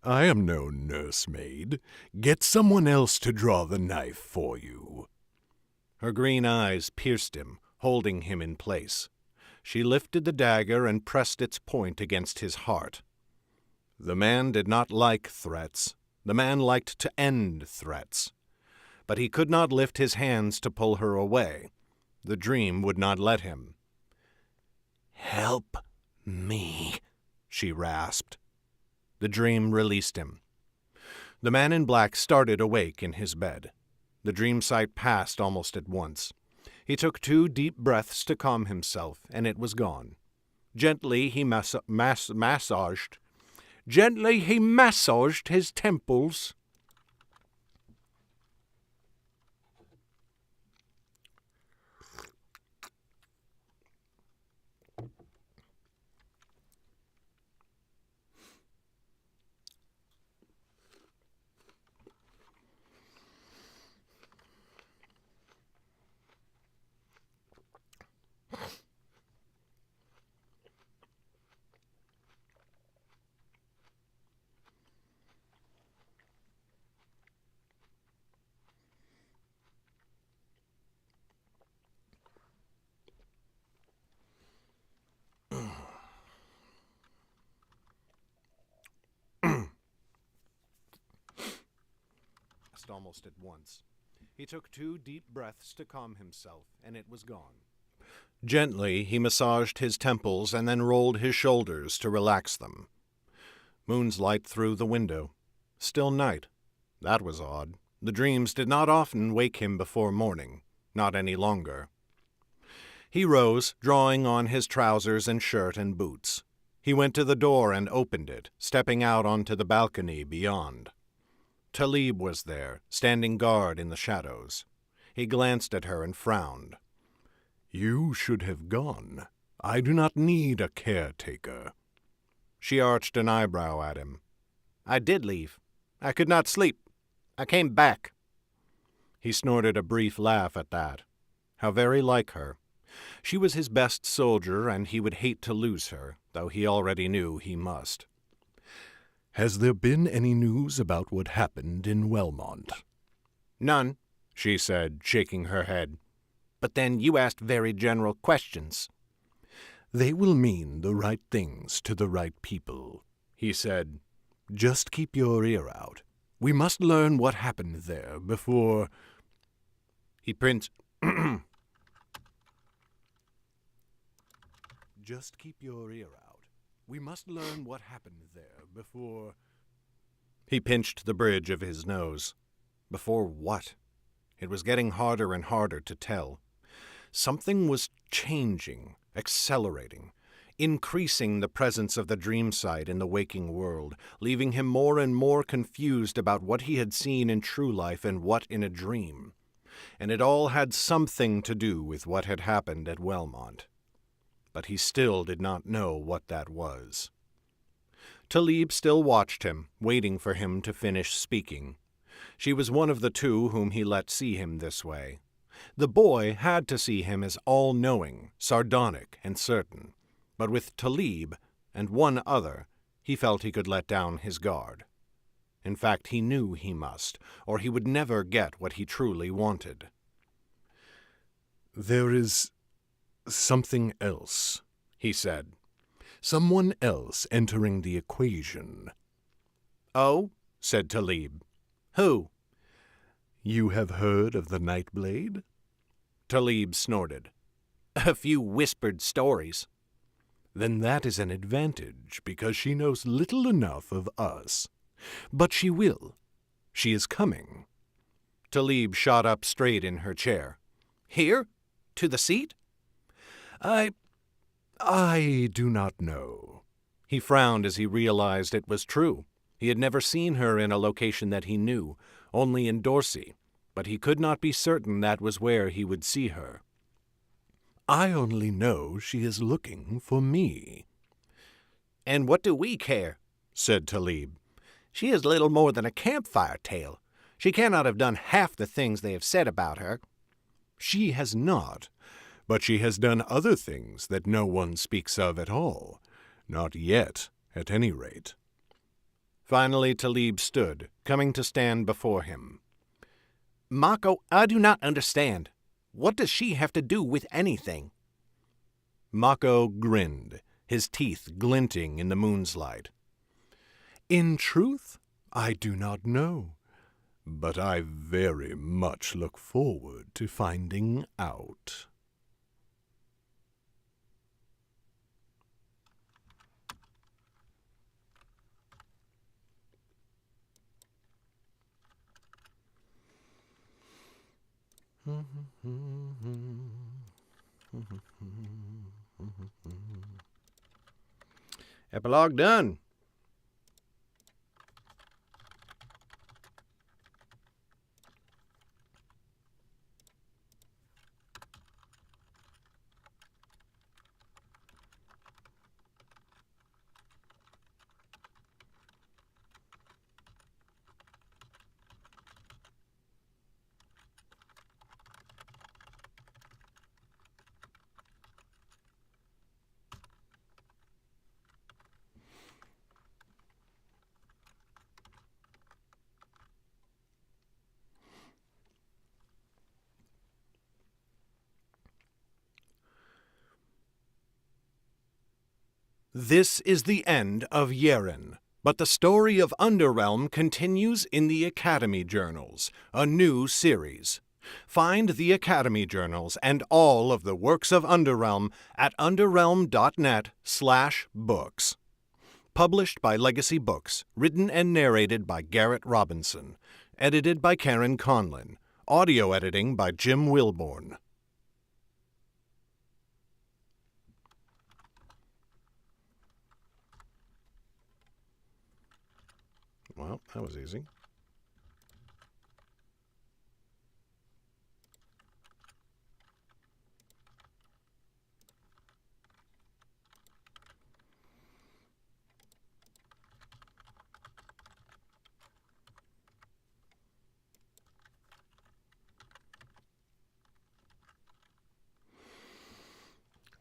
"I am no nursemaid. Get someone else to draw the knife for you." Her green eyes pierced him, holding him in place. She lifted the dagger and pressed its point against his heart. The man did not like threats. The man liked to end threats. But he could not lift his hands to pull her away. The dream would not let him. "Help me," she rasped. The dream released him. The man in black started awake in his bed. The dream sight passed almost at once. He took 2 deep breaths to calm himself, and it was gone. Gently he massaged his temples. Almost at once. He took 2 deep breaths to calm himself, and it was gone. Gently he massaged his temples and then rolled his shoulders to relax them. Moon's light through the window. Still night. That was odd. The dreams did not often wake him before morning. Not any longer. He rose, drawing on his trousers and shirt and boots. He went to the door and opened it, stepping out onto the balcony beyond. Talib was there, standing guard in the shadows. He glanced at her and frowned. "You should have gone. I do not need a caretaker." She arched an eyebrow at him. "I did leave. I could not sleep. I came back." He snorted a brief laugh at that. How very like her. She was his best soldier, and he would hate to lose her, though he already knew he must. "Has there been any news about what happened in Wellmont?" "None," she said, shaking her head. "But then you asked very general questions." "They will mean the right things to the right people," he said. "Just keep your ear out. We must learn what happened there before—" He pinched... Just keep your ear out. We must learn what happened there before... He pinched the bridge of his nose. Before what? It was getting harder and harder to tell. Something was changing, accelerating, increasing the presence of the dream sight in the waking world, leaving him more and more confused about what he had seen in true life and what in a dream. And it all had something to do with what had happened at Wellmont. But he still did not know what that was. Talib still watched him, waiting for him to finish speaking. She was one of the 2 whom he let see him this way. The boy had to see him as all-knowing, sardonic, and certain. But with Talib, and one other, he felt he could let down his guard. In fact, he knew he must, or he would never get what he truly wanted. "There is something else," he said. "Someone else entering the equation." "Oh?" said Talib. "Who?" "You have heard of the Nightblade?" Talib snorted. "A few whispered stories." "Then that is an advantage, because she knows little enough of us. But she will. She is coming." Talib shot up straight in her chair. "Here? To the seat?" I do not know." He frowned as he realized it was true. He had never seen her in a location that he knew, only in Dorsey, but he could not be certain that was where he would see her. "I only know she is looking for me." "And what do we care?" said Talib. "She is little more than a campfire tale. She cannot have done half the things they have said about her." "She has not, but she has done other things that no one speaks of at all. Not yet, at any rate." Finally Talib stood, coming to stand before him. "Mako, I do not understand. What does she have to do with anything?" Mako grinned, his teeth glinting in the moon's light. "In truth, I do not know, but I very much look forward to finding out." Epilogue done. This is the end of Yerrin, but the story of Underrealm continues in the Academy Journals, a new series. Find the Academy Journals and all of the works of Underrealm at underrealm.net/books. Published by Legacy Books, written and narrated by Garrett Robinson, edited by Karen Conlin, audio editing by Jim Wilborn. Well, that was easy.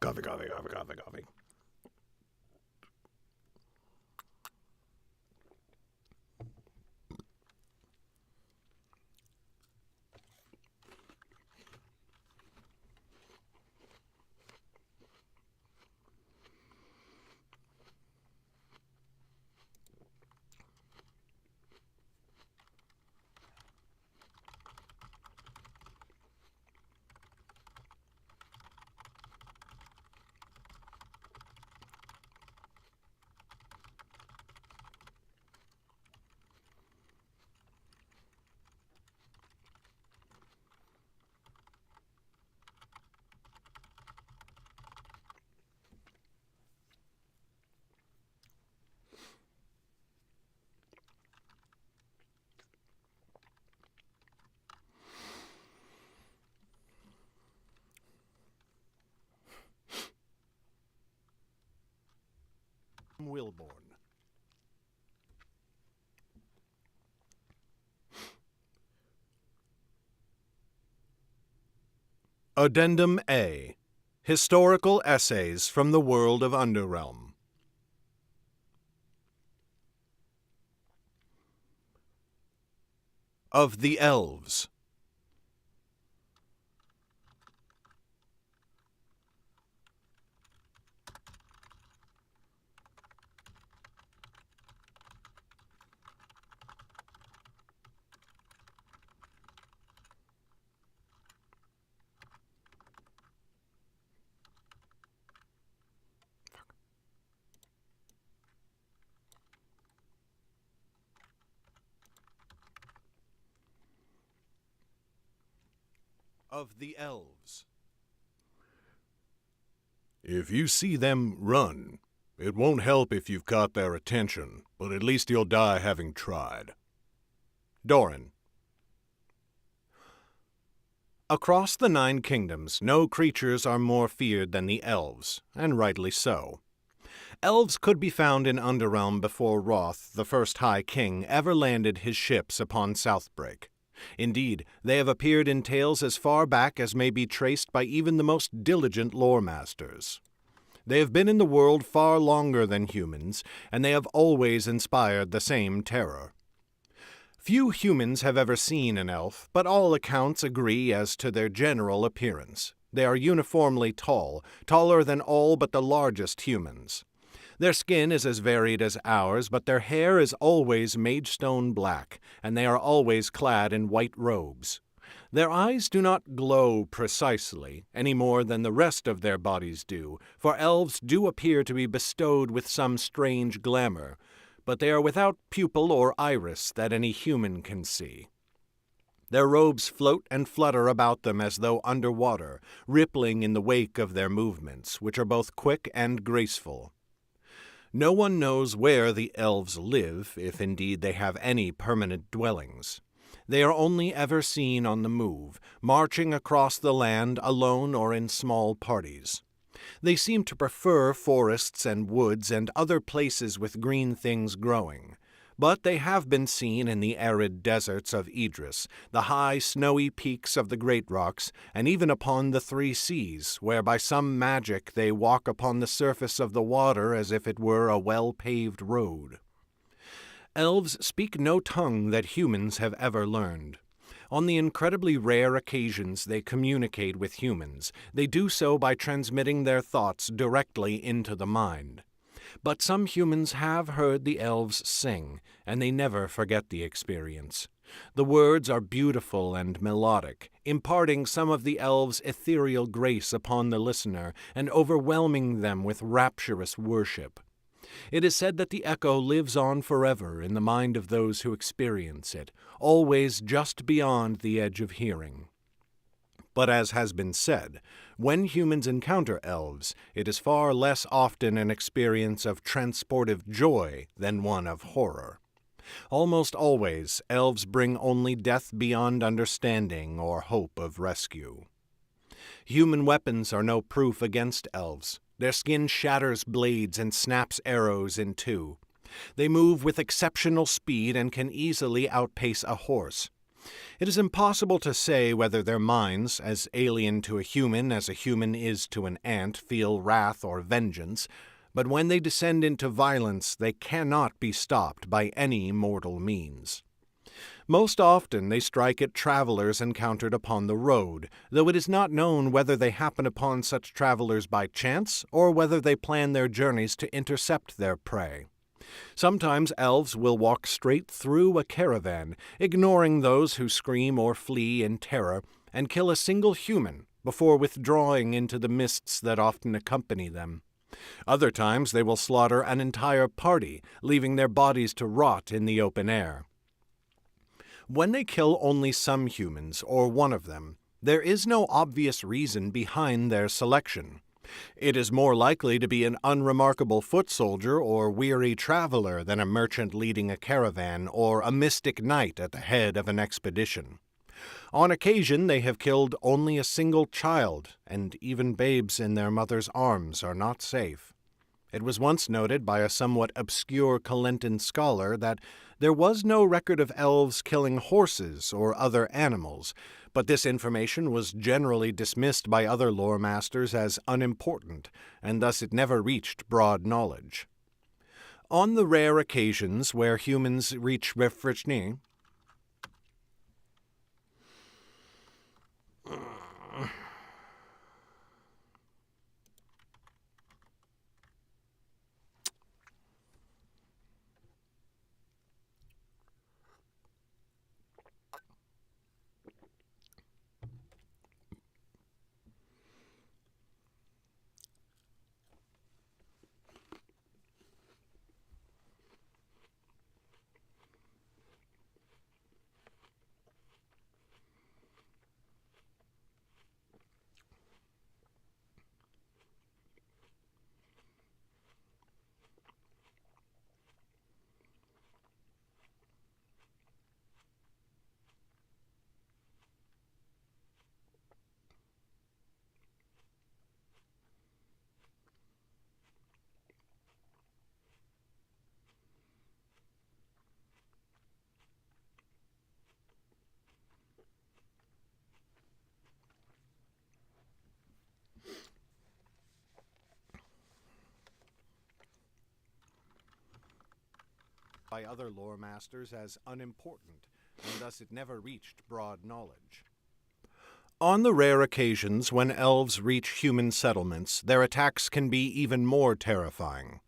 Coffee, coffee, coffee, coffee, coffee. Wilborn. Addendum A. Historical Essays from the World of Underrealm. Of the Elves. of the elves. If you see them run, it won't help if you've caught their attention, but at least you'll die having tried. Doran. Across the 9 kingdoms, no creatures are more feared than the elves, and rightly so. Elves could be found in Underrealm before Roth, the first High King, ever landed his ships upon Southbreak. Indeed, they have appeared in tales as far back as may be traced by even the most diligent lore masters. They have been in the world far longer than humans, and they have always inspired the same terror. Few humans have ever seen an elf, but all accounts agree as to their general appearance. They are uniformly tall, taller than all but the largest humans. Their skin is as varied as ours, but their hair is always magestone black, and they are always clad in white robes. Their eyes do not glow precisely, any more than the rest of their bodies do, for elves do appear to be bestowed with some strange glamour, but they are without pupil or iris that any human can see. Their robes float and flutter about them as though under water, rippling in the wake of their movements, which are both quick and graceful. No one knows where the elves live, if indeed they have any permanent dwellings. They are only ever seen on the move, marching across the land alone or in small parties. They seem to prefer forests and woods and other places with green things growing. But they have been seen in the arid deserts of Idris, the high snowy peaks of the Great Rocks, and even upon the 3 seas, where by some magic they walk upon the surface of the water as if it were a well-paved road. Elves speak no tongue that humans have ever learned. On the incredibly rare occasions they communicate with humans, they do so by transmitting their thoughts directly into the mind. But some humans have heard the elves sing, and they never forget the experience. The words are beautiful and melodic, imparting some of the elves' ethereal grace upon the listener and overwhelming them with rapturous worship. It is said that the echo lives on forever in the mind of those who experience it, always just beyond the edge of hearing. But as has been said, when humans encounter elves, it is far less often an experience of transportive joy than one of horror. Almost always, elves bring only death beyond understanding or hope of rescue. Human weapons are no proof against elves. Their skin shatters blades and snaps arrows in two. They move with exceptional speed and can easily outpace a horse. It is impossible to say whether their minds, as alien to a human as a human is to an ant, feel wrath or vengeance, but when they descend into violence they cannot be stopped by any mortal means. Most often they strike at travelers encountered upon the road, though it is not known whether they happen upon such travelers by chance or whether they plan their journeys to intercept their prey. Sometimes elves will walk straight through a caravan, ignoring those who scream or flee in terror, and kill a single human before withdrawing into the mists that often accompany them. Other times they will slaughter an entire party, leaving their bodies to rot in the open air. When they kill only some humans, or one of them, there is no obvious reason behind their selection. It is more likely to be an unremarkable foot soldier or weary traveler than a merchant leading a caravan or a mystic knight at the head of an expedition. On occasion they have killed only a single child, and even babes in their mother's arms are not safe. It was once noted by a somewhat obscure Colentin scholar that there was no record of elves killing horses or other animals, but this information was generally dismissed by other lore masters as unimportant, and thus it never reached broad knowledge. On the rare occasions where humans reach Refreshni, by other lore masters as unimportant, and thus it never reached broad knowledge. On the rare occasions when elves reach human settlements, their attacks can be even more terrifying.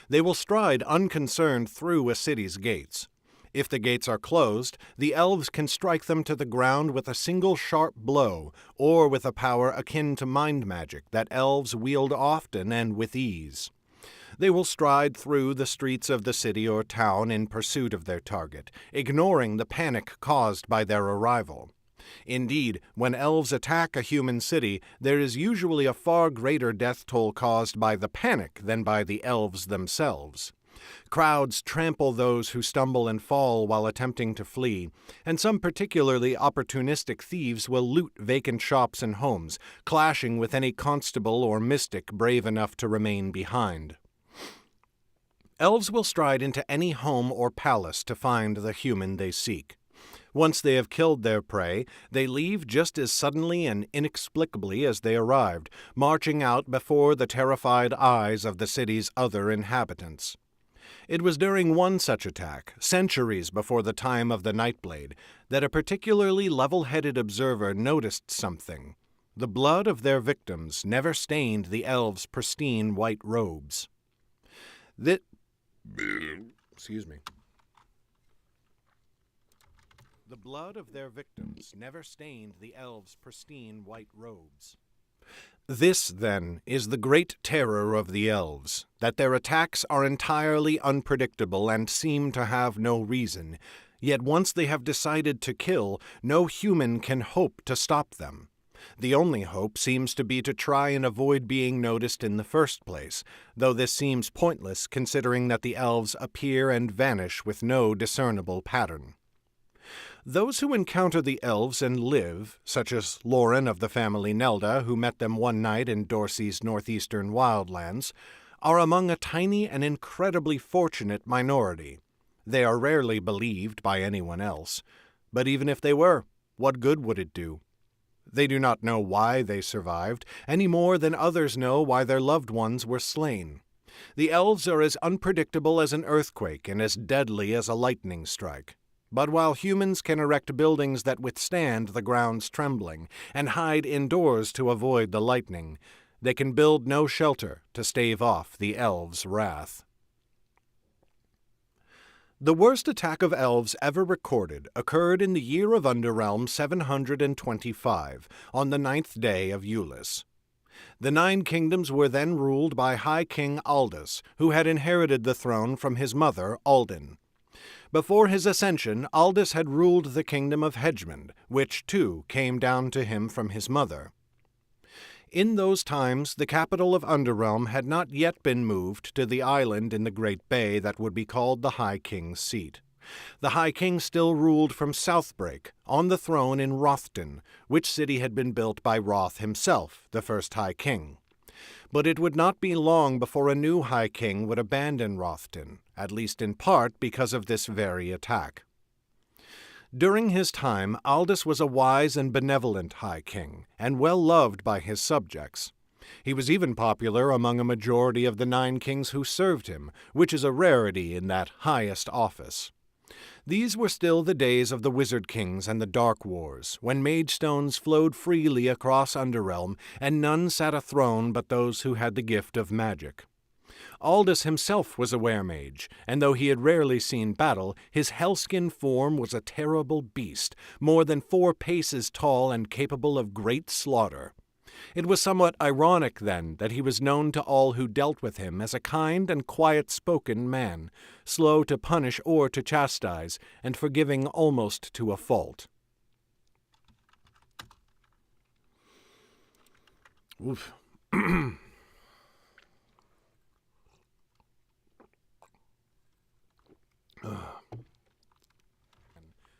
They will stride unconcerned through a city's gates. If the gates are closed, the elves can strike them to the ground with a single sharp blow, or with a power akin to mind magic that elves wield often and with ease. They will stride through the streets of the city or town in pursuit of their target, ignoring the panic caused by their arrival. Indeed, when elves attack a human city, there is usually a far greater death toll caused by the panic than by the elves themselves. Crowds trample those who stumble and fall while attempting to flee, and some particularly opportunistic thieves will loot vacant shops and homes, clashing with any constable or mystic brave enough to remain behind. Elves will stride into any home or palace to find the human they seek. Once they have killed their prey, they leave just as suddenly and inexplicably as they arrived, marching out before the terrified eyes of the city's other inhabitants. It was during one such attack, centuries before the time of the Nightblade, that a particularly level-headed observer noticed something. The blood of their victims never stained the elves' pristine white robes. Excuse me. The blood of their victims never stained the elves' pristine white robes. This, then, is the great terror of the elves, that their attacks are entirely unpredictable and seem to have no reason, yet once they have decided to kill, no human can hope to stop them. The only hope seems to be to try and avoid being noticed in the first place, though this seems pointless considering that the elves appear and vanish with no discernible pattern. Those who encounter the elves and live, such as Lauren of the family Nelda, who met them one night in Dorsey's northeastern wildlands, are among a tiny and incredibly fortunate minority. They are rarely believed by anyone else, but even if they were, what good would it do? They do not know why they survived, any more than others know why their loved ones were slain. The elves are as unpredictable as an earthquake and as deadly as a lightning strike. But while humans can erect buildings that withstand the ground's trembling and hide indoors to avoid the lightning, they can build no shelter to stave off the elves' wrath. The worst attack of elves ever recorded occurred in the year of Underrealm 725, on the 9th day of Euless. The 9 kingdoms were then ruled by High King Aldous, who had inherited the throne from his mother, Alden. Before his ascension, Aldous had ruled the kingdom of Hedgemond, which, too, came down to him from his mother. In those times, the capital of Underrealm had not yet been moved to the island in the Great Bay that would be called the High King's seat. The High King still ruled from Southbreak, on the throne in Rothden, which city had been built by Roth himself, the first High King. But it would not be long before a new High King would abandon Rothden, at least in part because of this very attack. During his time, Aldous was a wise and benevolent High King, and well loved by his subjects. He was even popular among a majority of the 9 kings who served him, which is a rarity in that highest office. These were still the days of the Wizard Kings and the Dark Wars, when mage stones flowed freely across Underrealm, and none sat a throne but those who had the gift of magic. Aldous himself was a were-mage, and though he had rarely seen battle, his hellskin form was a terrible beast, more than 4 paces tall and capable of great slaughter. It was somewhat ironic, then, that he was known to all who dealt with him as a kind and quiet-spoken man, slow to punish or to chastise, and forgiving almost to a fault. Oof.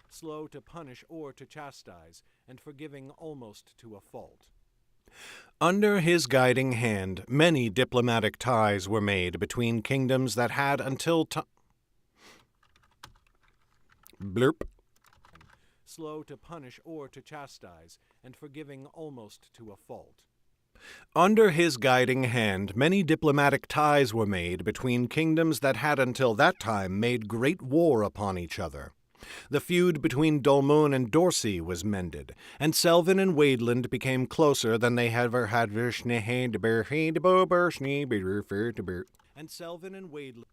Slow to punish or to chastise, and forgiving almost to a fault. Under his guiding hand, many diplomatic ties were made between kingdoms that had until Blurp. Slow to punish or to chastise, and forgiving almost to a fault. Under his guiding hand, many diplomatic ties were made between kingdoms that had until that time made great war upon each other. The feud between Dolmun and Dorsey was mended, and Selvin and Wadeland became closer than they ever had. And Selvin and Wadeland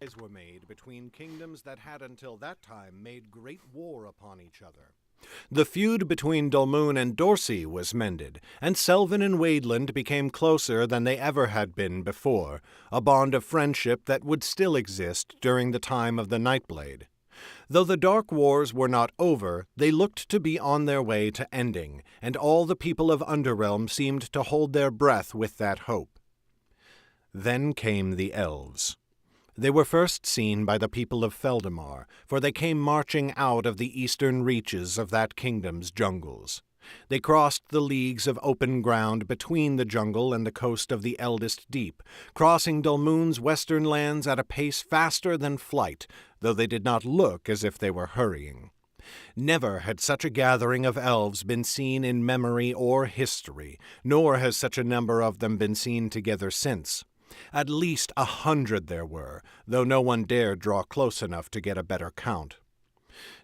ties were made between kingdoms that had until that time made great war upon each other. The feud between Dolmun and Dorsey was mended, and Selvin and Wadeland became closer than they ever had been before, a bond of friendship that would still exist during the time of the Nightblade. Though the Dark Wars were not over, they looked to be on their way to ending, and all the people of Underrealm seemed to hold their breath with that hope. Then came the elves. They were first seen by the people of Feldamar, for they came marching out of the eastern reaches of that kingdom's jungles. They crossed the leagues of open ground between the jungle and the coast of the Eldest Deep, crossing Dolmun's western lands at a pace faster than flight, though they did not look as if they were hurrying. Never had such a gathering of elves been seen in memory or history, nor has such a number of them been seen together since. At least 100 there were, though no one dared draw close enough to get a better count.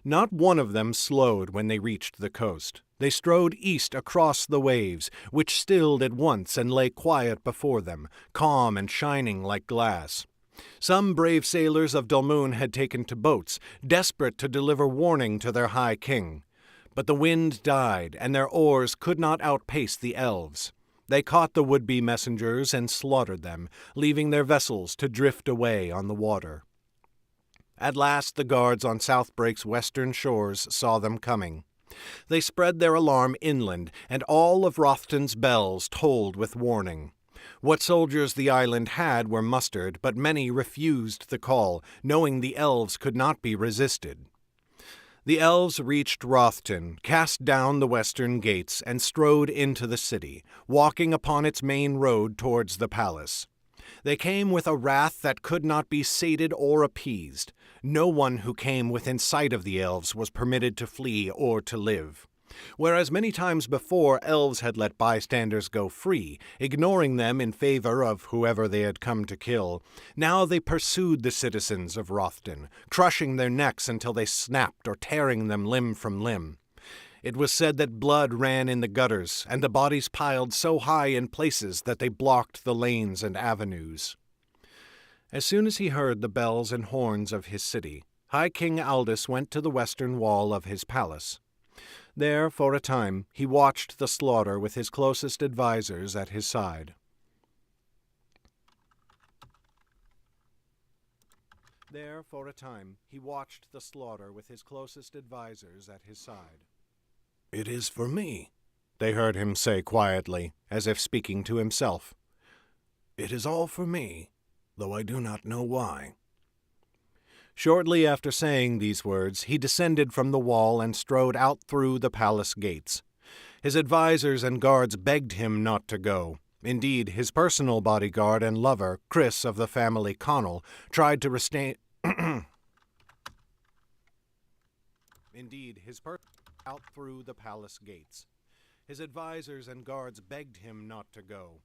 Not one of them slowed when they reached the coast. They strode east across the waves, which stilled at once and lay quiet before them, calm and shining like glass. Some brave sailors of Dolmun had taken to boats, desperate to deliver warning to their high king. But the wind died, and their oars could not outpace the elves. They caught the would-be messengers and slaughtered them, leaving their vessels to drift away on the water. At last the guards on Southbreak's western shores saw them coming. They spread their alarm inland, and all of Rothton's bells tolled with warning. What soldiers the island had were mustered, but many refused the call, knowing the elves could not be resisted. The elves reached Rothton, cast down the western gates, and strode into the city, walking upon its main road towards the palace. They came with a wrath that could not be sated or appeased. No one who came within sight of the elves was permitted to flee or to live. Whereas many times before elves had let bystanders go free, ignoring them in favor of whoever they had come to kill, now they pursued the citizens of Rothton, crushing their necks until they snapped or tearing them limb from limb. It was said that blood ran in the gutters, and the bodies piled so high in places that they blocked the lanes and avenues. As soon as he heard the bells and horns of his city, High King Aldous went to the western wall of his palace. There, for a time, he watched the slaughter with his closest advisers at his side. There, for a time, he watched the slaughter with his closest advisers at his side. "It is for me," they heard him say quietly, as if speaking to himself. "It is all for me, though I do not know why." Shortly after saying these words, he descended from the wall and strode out through the palace gates. His advisers and guards begged him not to go. Indeed, his personal bodyguard and lover, Chris of the family Connell, tried to restrain out through the palace gates. His advisers and guards begged him not to go.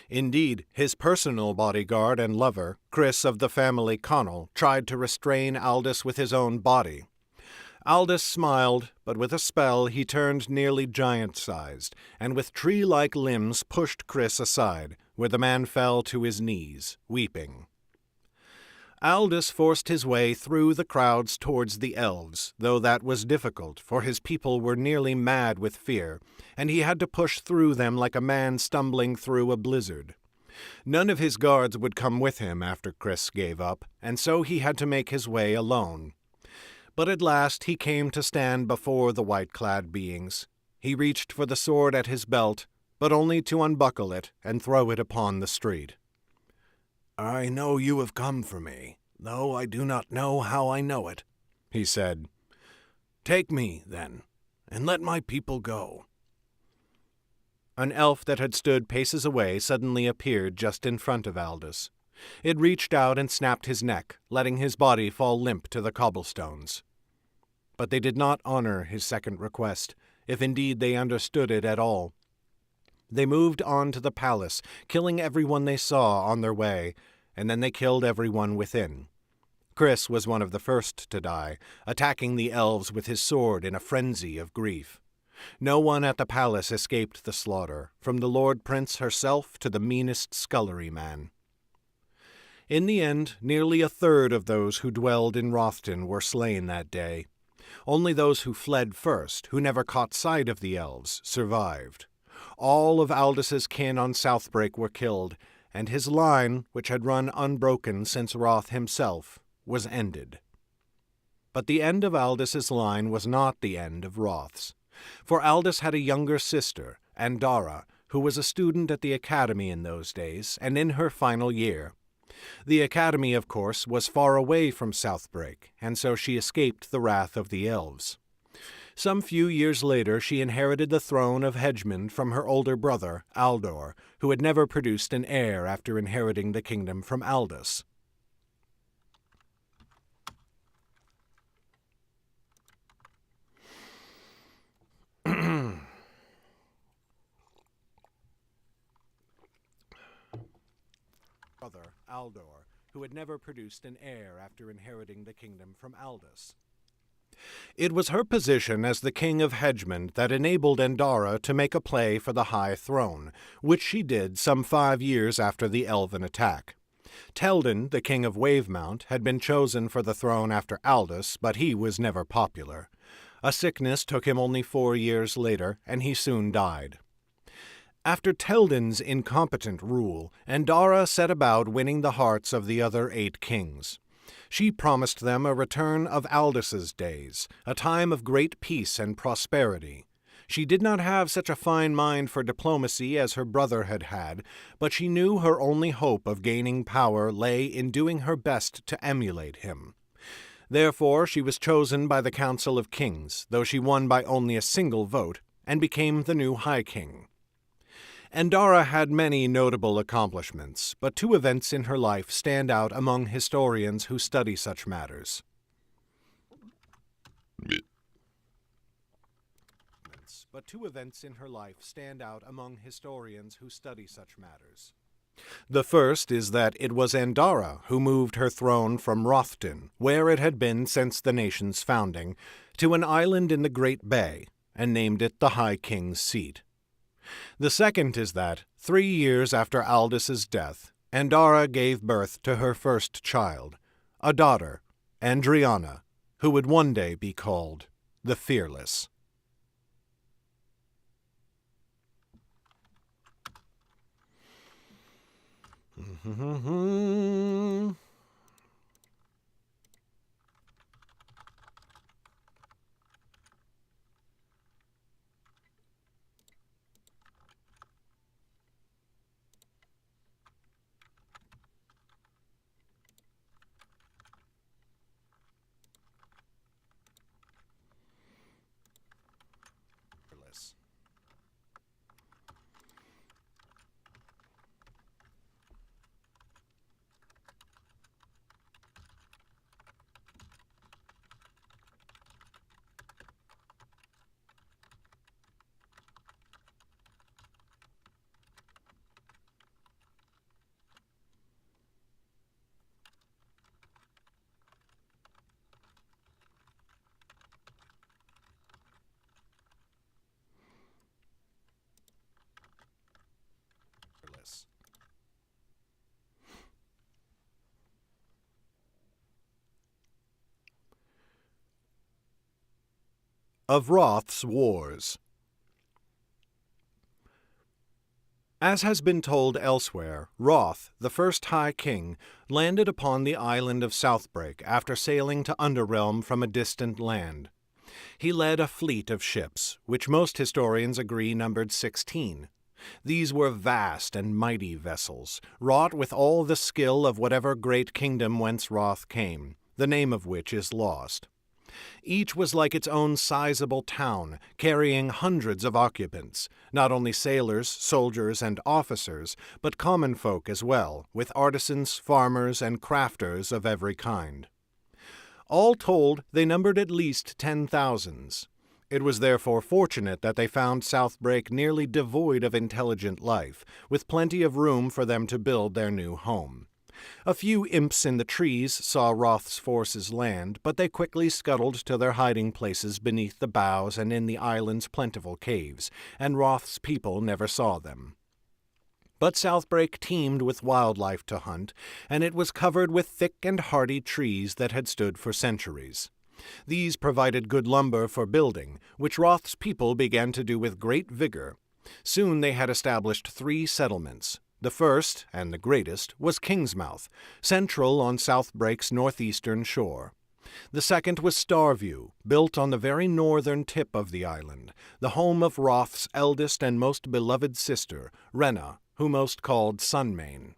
Indeed, his personal bodyguard and lover, Chris of the family Connell, tried to restrain Aldous with his own body. Aldous smiled, but with a spell he turned nearly giant-sized, and with tree-like limbs pushed Chris aside, where the man fell to his knees, weeping. Aldous forced his way through the crowds towards the elves, though that was difficult, for his people were nearly mad with fear, and he had to push through them like a man stumbling through a blizzard. None of his guards would come with him after Chris gave up, and so he had to make his way alone. But at last he came to stand before the white-clad beings. He reached for the sword at his belt, but only to unbuckle it and throw it upon the street. "I know you have come for me, though I do not know how I know it," he said. "Take me, then, and let my people go." An elf that had stood paces away suddenly appeared just in front of Aldous. It reached out and snapped his neck, letting his body fall limp to the cobblestones. But they did not honor his second request, if indeed they understood it at all. They moved on to the palace, killing everyone they saw on their way, and then they killed everyone within. Chris was one of the first to die, attacking the elves with his sword in a frenzy of grief. No one at the palace escaped the slaughter, from the Lord Prince herself to the meanest scullery man. In the end, nearly a third of those who dwelled in Rothdon were slain that day. Only those who fled first, who never caught sight of the elves, survived. All of Aldous' kin on Southbreak were killed, and his line, which had run unbroken since Roth himself, was ended. But the end of Aldous' line was not the end of Roth's, for Aldous had a younger sister, Andara, who was a student at the academy in those days, and in her final year. The academy, of course, was far away from Southbreak, and so she escaped the wrath of the elves. Some few years later she inherited the throne of Hedgemond from her older brother, Aldor, who had never produced an heir after inheriting the kingdom from Aldous. Brother, Aldor, who had never produced an heir after inheriting the kingdom from Aldous. It was her position as the king of Hedgemond that enabled Andara to make a play for the high throne, which she did some 5 years after the elven attack. Teldin, the king of Wavemount, had been chosen for the throne after Aldous, but he was never popular. A sickness took him only 4 years later, and he soon died. After Teldin's incompetent rule, Andara set about winning the hearts of the other 8 kings. She promised them a return of Aldous' days, a time of great peace and prosperity. She did not have such a fine mind for diplomacy as her brother had had, but she knew her only hope of gaining power lay in doing her best to emulate him. Therefore she was chosen by the Council of Kings, though she won by only a single vote, and became the new High King. Andara had many notable accomplishments, but 2 events in her life stand out among historians who study such matters. The first is that it was Andara who moved her throne from Rothdon, where it had been since the nation's founding, to an island in the Great Bay, and named it the High King's seat. The second is that, 3 years after Aldous' death, Andara gave birth to her first child, a daughter, Andriana, who would one day be called the Fearless. Of Roth's Wars. As has been told elsewhere, Roth, the first High King, landed upon the island of Southbreak after sailing to Underrealm from a distant land. He led a fleet of ships, which most historians agree numbered 16. These were vast and mighty vessels, wrought with all the skill of whatever great kingdom whence Roth came, the name of which is lost. Each was like its own sizable town, carrying hundreds of occupants, not only sailors, soldiers, and officers, but common folk as well, with artisans, farmers, and crafters of every kind. All told, they numbered at least 10,000s. It was therefore fortunate that they found Southbrake nearly devoid of intelligent life, with plenty of room for them to build their new home. A few imps in the trees saw Roth's forces land, but they quickly scuttled to their hiding places beneath the boughs and in the island's plentiful caves, and Roth's people never saw them. But Southbrake teemed with wildlife to hunt, and it was covered with thick and hardy trees that had stood for centuries. These provided good lumber for building, which Roth's people began to do with great vigor. Soon they had established 3 settlements. The first, and the greatest, was Kingsmouth, central on Southbrake's northeastern shore. The second was Starview, built on the very northern tip of the island, the home of Roth's eldest and most beloved sister, Renna, who most called Sunmane.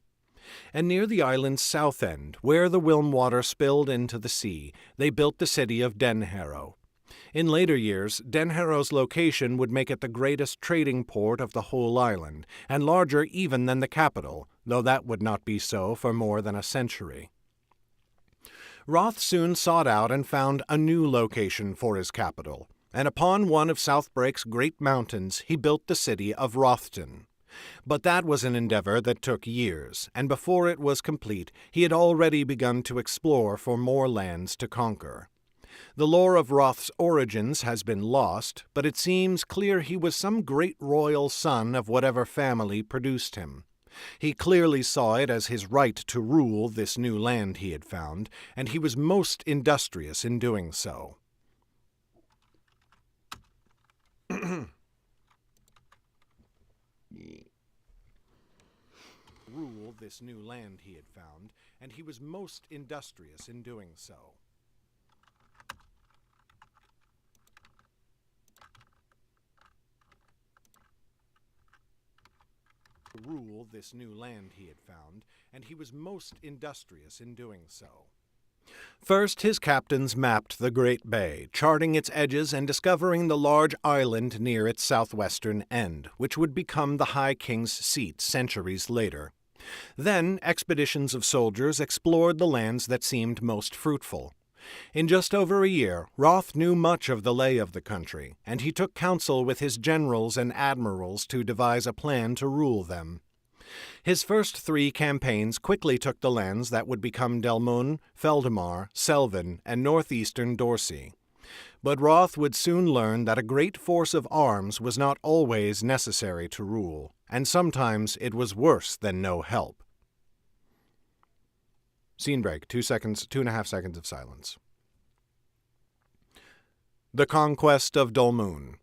And near the island's south end, where the Wilm water spilled into the sea, they built the city of Denharrow. In later years, Denharrow's location would make it the greatest trading port of the whole island, and larger even than the capital, though that would not be so for more than a century. Roth soon sought out and found a new location for his capital, and upon one of Southbrake's great mountains he built the city of Rothton. But that was an endeavor that took years, and before it was complete he had already begun to explore for more lands to conquer. The lore of Roth's origins has been lost, but it seems clear he was some great royal son of whatever family produced him. He clearly saw it as his right to rule this new land he had found, and he was most industrious in doing so. Rule this new land he had found, and he was most industrious in doing so. Rule this new land he had found, and he was most industrious in doing so. First, his captains mapped the Great Bay, charting its edges and discovering the large island near its southwestern end, which would become the High King's seat centuries later. Then, expeditions of soldiers explored the lands that seemed most fruitful. In just over a year, Roth knew much of the lay of the country, and he took counsel with his generals and admirals to devise a plan to rule them. His first 3 campaigns quickly took the lands that would become Delmun, Feldemar, Selvin, and northeastern Dorsey. But Roth would soon learn that a great force of arms was not always necessary to rule, and sometimes it was worse than no help. Scene break, 2.5 seconds of silence. The Conquest of Dolmun.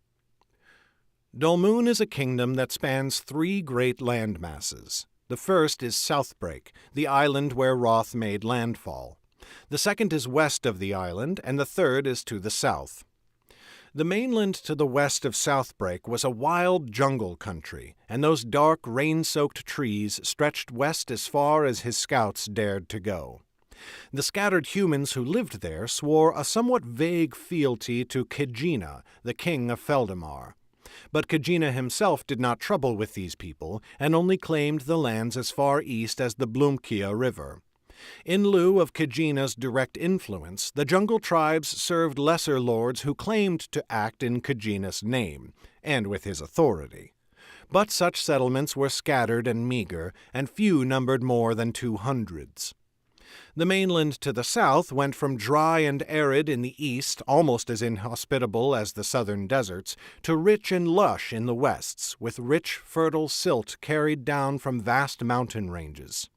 Dolmun is a kingdom that spans 3 great land masses. The first is Southbrake, the island where Roth made landfall. The second is west of the island, and the third is to the south. The mainland to the west of Southbrake was a wild jungle country, and those dark, rain-soaked trees stretched west as far as his scouts dared to go. The scattered humans who lived there swore a somewhat vague fealty to Kegina, the king of Feldemar. But Kegina himself did not trouble with these people, and only claimed the lands as far east as the Blumkia River. In lieu of Kegina's direct influence, the jungle tribes served lesser lords who claimed to act in Kegina's name, and with his authority. But such settlements were scattered and meager, and few numbered more than 200s. The mainland to the south went from dry and arid in the east, almost as inhospitable as the southern deserts, to rich and lush in the wests, with rich, fertile silt carried down from vast mountain ranges.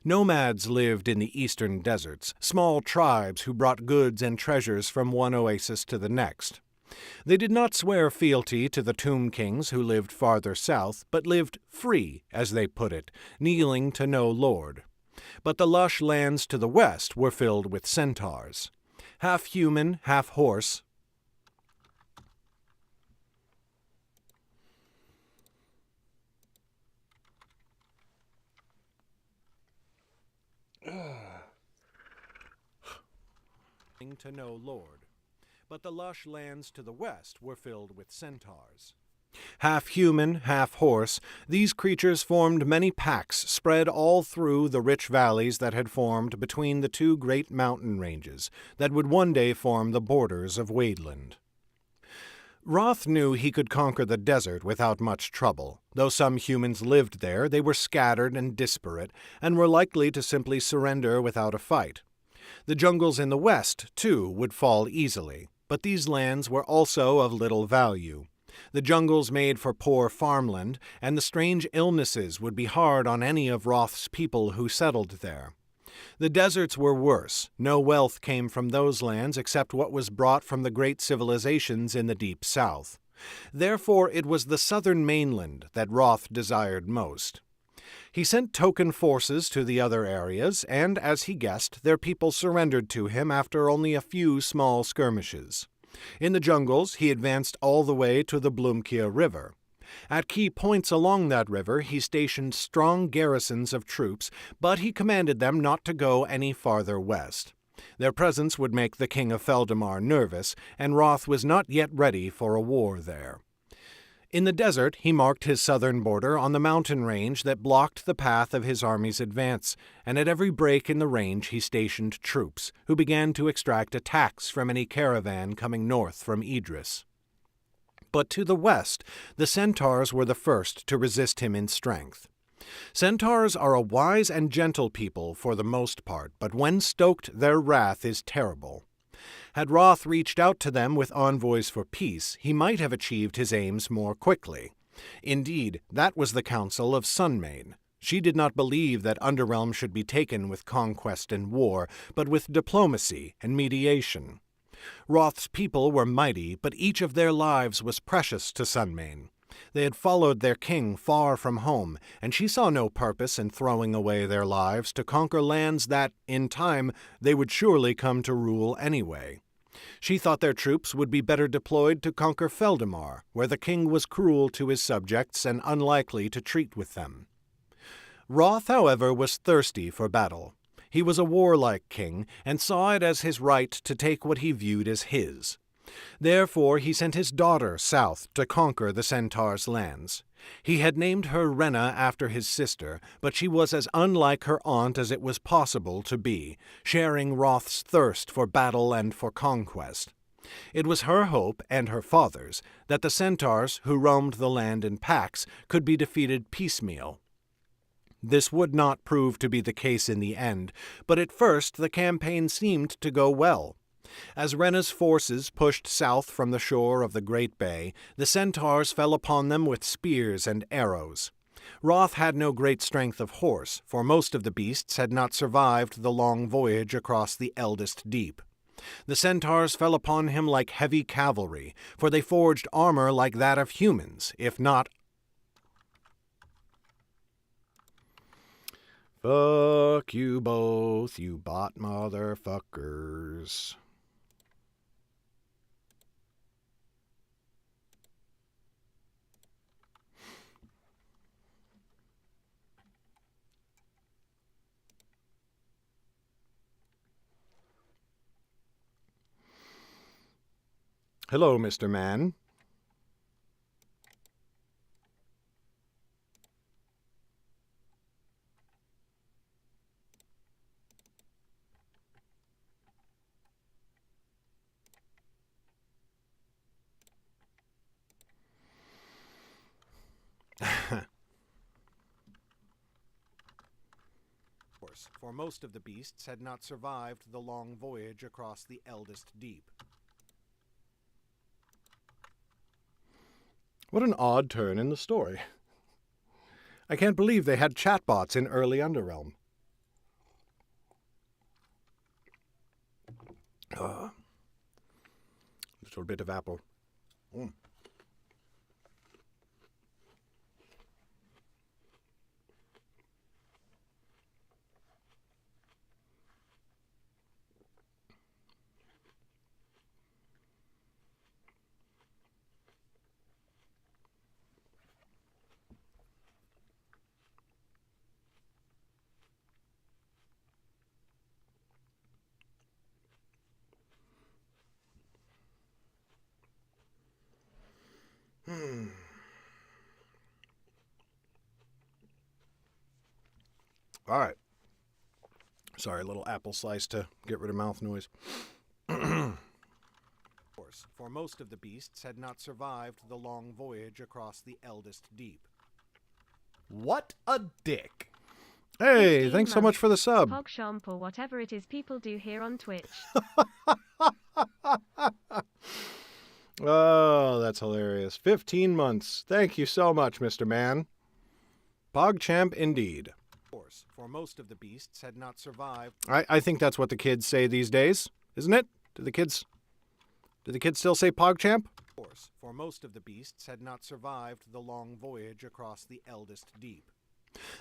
Nomads lived in the eastern deserts, small tribes who brought goods and treasures from one oasis to the next. They did not swear fealty to the tomb kings who lived farther south, but lived free, as they put it, kneeling to no lord. But the lush lands to the west were filled with centaurs. Half human, half horse, to no lord. But the lush lands to the west were filled with centaurs. Half human, half horse, these creatures formed many packs spread all through the rich valleys that had formed between the 2 great mountain ranges that would one day form the borders of Wadeland. Roth knew he could conquer the desert without much trouble. Though some humans lived there, they were scattered and disparate, and were likely to simply surrender without a fight. The jungles in the west, too, would fall easily, but these lands were also of little value. The jungles made for poor farmland, and the strange illnesses would be hard on any of Roth's people who settled there. The deserts were worse. No wealth came from those lands except what was brought from the great civilizations in the deep south. Therefore, it was the southern mainland that Roth desired most. He sent token forces to the other areas, and, as he guessed, their people surrendered to him after only a few small skirmishes. In the jungles, he advanced all the way to the Blumkia River. At key points along that river, he stationed strong garrisons of troops, but he commanded them not to go any farther west. Their presence would make the king of Feldamar nervous, and Roth was not yet ready for a war there. In the desert, he marked his southern border on the mountain range that blocked the path of his army's advance, and at every break in the range he stationed troops, who began to extract a tax from any caravan coming north from Idris. But to the west, the centaurs were the first to resist him in strength. Centaurs are a wise and gentle people for the most part, but when stoked, their wrath is terrible. Had Roth reached out to them with envoys for peace, he might have achieved his aims more quickly. Indeed, that was the counsel of Sunmane. She did not believe that Underrealm should be taken with conquest and war, but with diplomacy and mediation. Roth's people were mighty, but each of their lives was precious to Sunmane. They had followed their king far from home, and she saw no purpose in throwing away their lives to conquer lands that, in time, they would surely come to rule anyway. She thought their troops would be better deployed to conquer Feldamar, where the king was cruel to his subjects and unlikely to treat with them. Roth, however, was thirsty for battle. He was a warlike king, and saw it as his right to take what he viewed as his. Therefore he sent his daughter south to conquer the centaurs' lands. He had named her Renna after his sister, but she was as unlike her aunt as it was possible to be, sharing Roth's thirst for battle and for conquest. It was her hope, and her father's, that the centaurs, who roamed the land in packs, could be defeated piecemeal. This would not prove to be the case in the end, but at first the campaign seemed to go well. As Renna's forces pushed south from the shore of the Great Bay, the centaurs fell upon them with spears and arrows. Roth had no great strength of horse, for most of the beasts had not survived the long voyage across the Eldest Deep. The centaurs fell upon him like heavy cavalry, for they forged armor like that of humans, if not Fuck you both, you bot motherfuckers. Hello, Mr. Man. For most of the beasts had not survived the long voyage across the Eldest Deep. What an odd turn in the story. I can't believe they had chatbots in early Underrealm. Little bit of apple. All right. Sorry, a little apple slice to get rid of mouth noise. For most of the beasts had not survived the long voyage across the eldest deep. What a dick. Hey, 15 thanks so much for the sub. PogChamp or whatever it is people do here on Twitch. Oh, that's hilarious. 15 months. Thank you so much, Mr. Man. PogChamp indeed. For most of the beasts had not survived. I think that's what the kids say these days, isn't it? Do the kids still say PogChamp? For most of the beasts had not survived the long voyage across the eldest deep.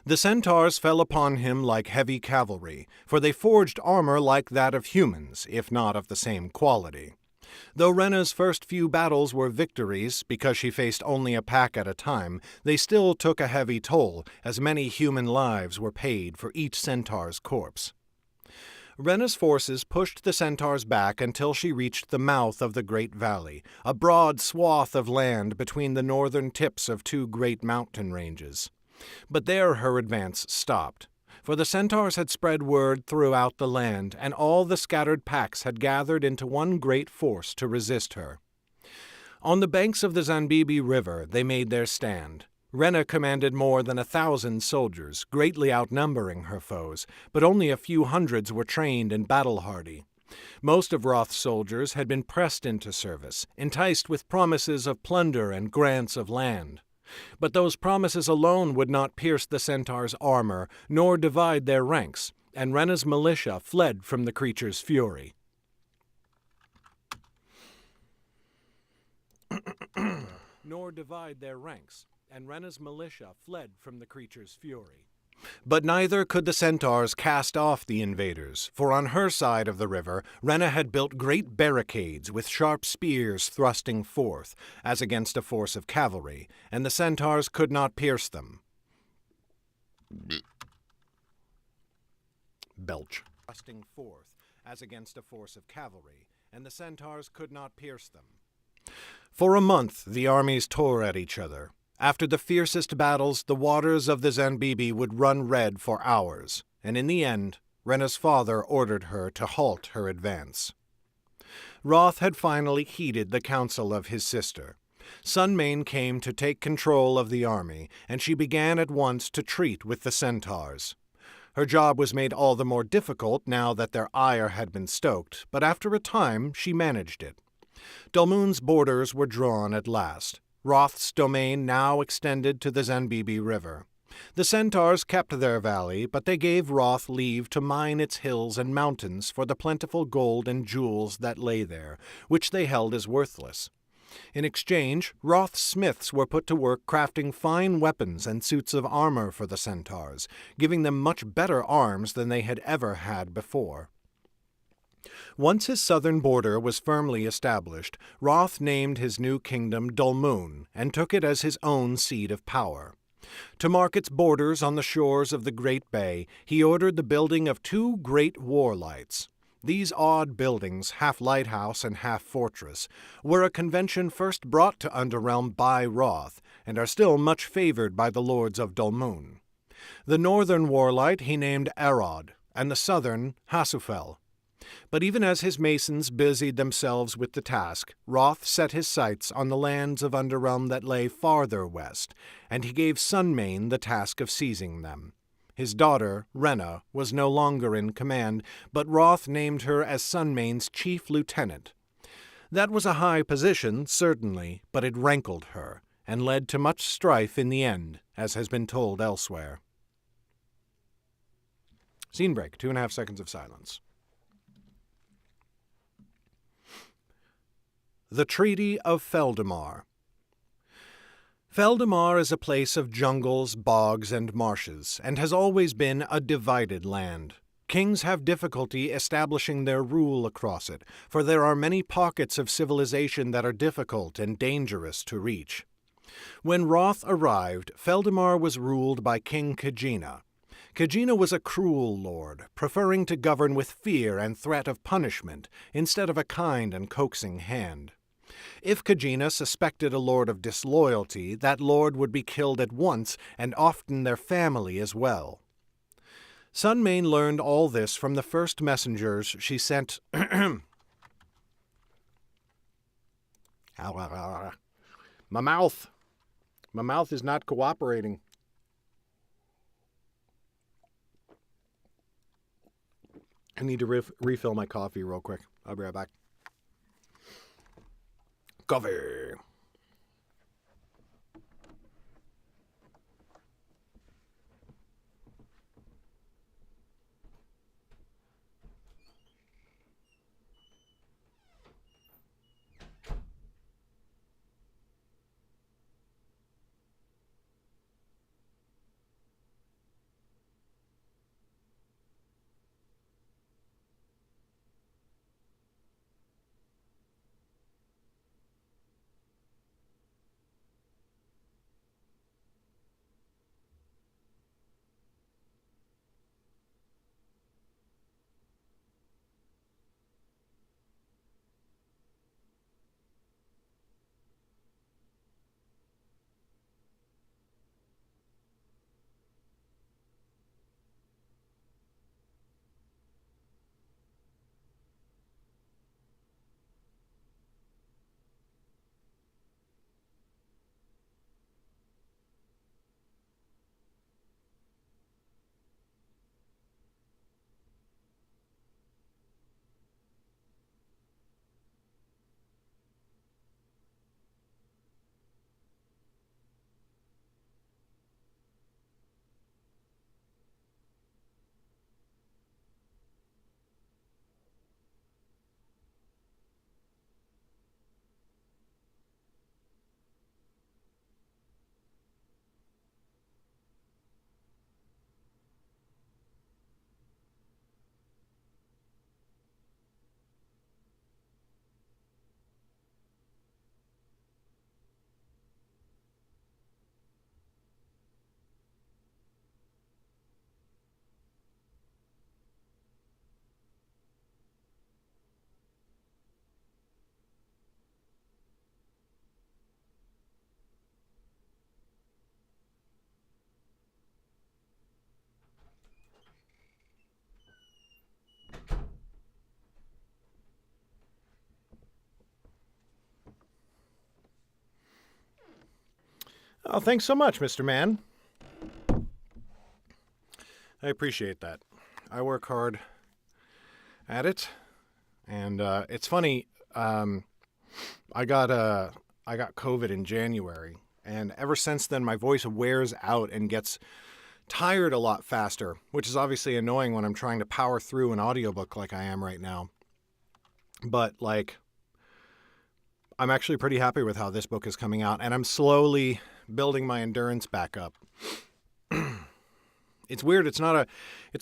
The centaurs fell upon him like heavy cavalry, for they forged armor like that of humans, if not of the same quality. Though Renna's first few battles were victories, because she faced only a pack at a time, they still took a heavy toll, as many human lives were paid for each centaur's corpse. Renna's forces pushed the centaurs back until she reached the mouth of the Great Valley, a broad swath of land between the northern tips of two great mountain ranges. But there her advance stopped, for the centaurs had spread word throughout the land, and all the scattered packs had gathered into one great force to resist her. On the banks of the Zanbibi River they made their stand. Renna commanded more than 1,000 soldiers, greatly outnumbering her foes, but only a few hundreds were trained and battle-hardy. Most of Roth's soldiers had been pressed into service, enticed with promises of plunder and grants of land. But those promises alone would not pierce the centaurs' armor, nor divide their ranks, and Renna's militia fled from the creature's fury. But neither could the centaurs cast off the invaders, for on her side of the river Renna had built great barricades with sharp spears thrusting forth, as against a force of cavalry, and the centaurs could not pierce them. Belch. Thrusting forth, as against a force of cavalry, and the centaurs could not pierce them. For a month the armies tore at each other. After the fiercest battles, the waters of the Zanbibi would run red for hours, and in the end, Renna's father ordered her to halt her advance. Roth had finally heeded the counsel of his sister. Sunmane came to take control of the army, and she began at once to treat with the centaurs. Her job was made all the more difficult now that their ire had been stoked, but after a time she managed it. Dulmoon's borders were drawn at last. Roth's domain now extended to the Zanbibi River. The centaurs kept their valley, but they gave Roth leave to mine its hills and mountains for the plentiful gold and jewels that lay there, which they held as worthless. In exchange, Roth's smiths were put to work crafting fine weapons and suits of armor for the centaurs, giving them much better arms than they had ever had before. Once his southern border was firmly established, Roth named his new kingdom Dulmoon and took it as his own seat of power. To mark its borders on the shores of the Great Bay, he ordered the building of 2 great war lights. These odd buildings, half lighthouse and half fortress, were a convention first brought to Underrealm by Roth, and are still much favored by the lords of Dulmoon. The northern warlight he named Arod, and the southern Hasufel. But even as his masons busied themselves with the task, Roth set his sights on the lands of Underrealm that lay farther west, and he gave Sunmane the task of seizing them. His daughter, Renna, was no longer in command, but Roth named her as Sunmane's chief lieutenant. That was a high position, certainly, but it rankled her, and led to much strife in the end, as has been told elsewhere. Scene break, 2.5 seconds of silence. The Treaty of Feldamar. Feldamar is a place of jungles, bogs, and marshes, and has always been a divided land. Kings have difficulty establishing their rule across it, for there are many pockets of civilization that are difficult and dangerous to reach. When Roth arrived, Feldamar was ruled by King Kajina. Kajina was a cruel lord, preferring to govern with fear and threat of punishment instead of a kind and coaxing hand. If Kajina suspected a lord of disloyalty, that lord would be killed at once, and often their family as well. Sunmane learned all this from the first messengers she sent My mouth. My mouth is not cooperating. I need to refill my coffee real quick. I'll be right back. Coffee. Oh, thanks so much, Mr. Man. I appreciate that. I work hard at it, and it's funny. I got COVID in January, and ever since then, my voice wears out and gets tired a lot faster, which is obviously annoying when I'm trying to power through an audiobook like I am right now. But like, I'm actually pretty happy with how this book is coming out, and I'm slowly building my endurance back up. It's weird. It's not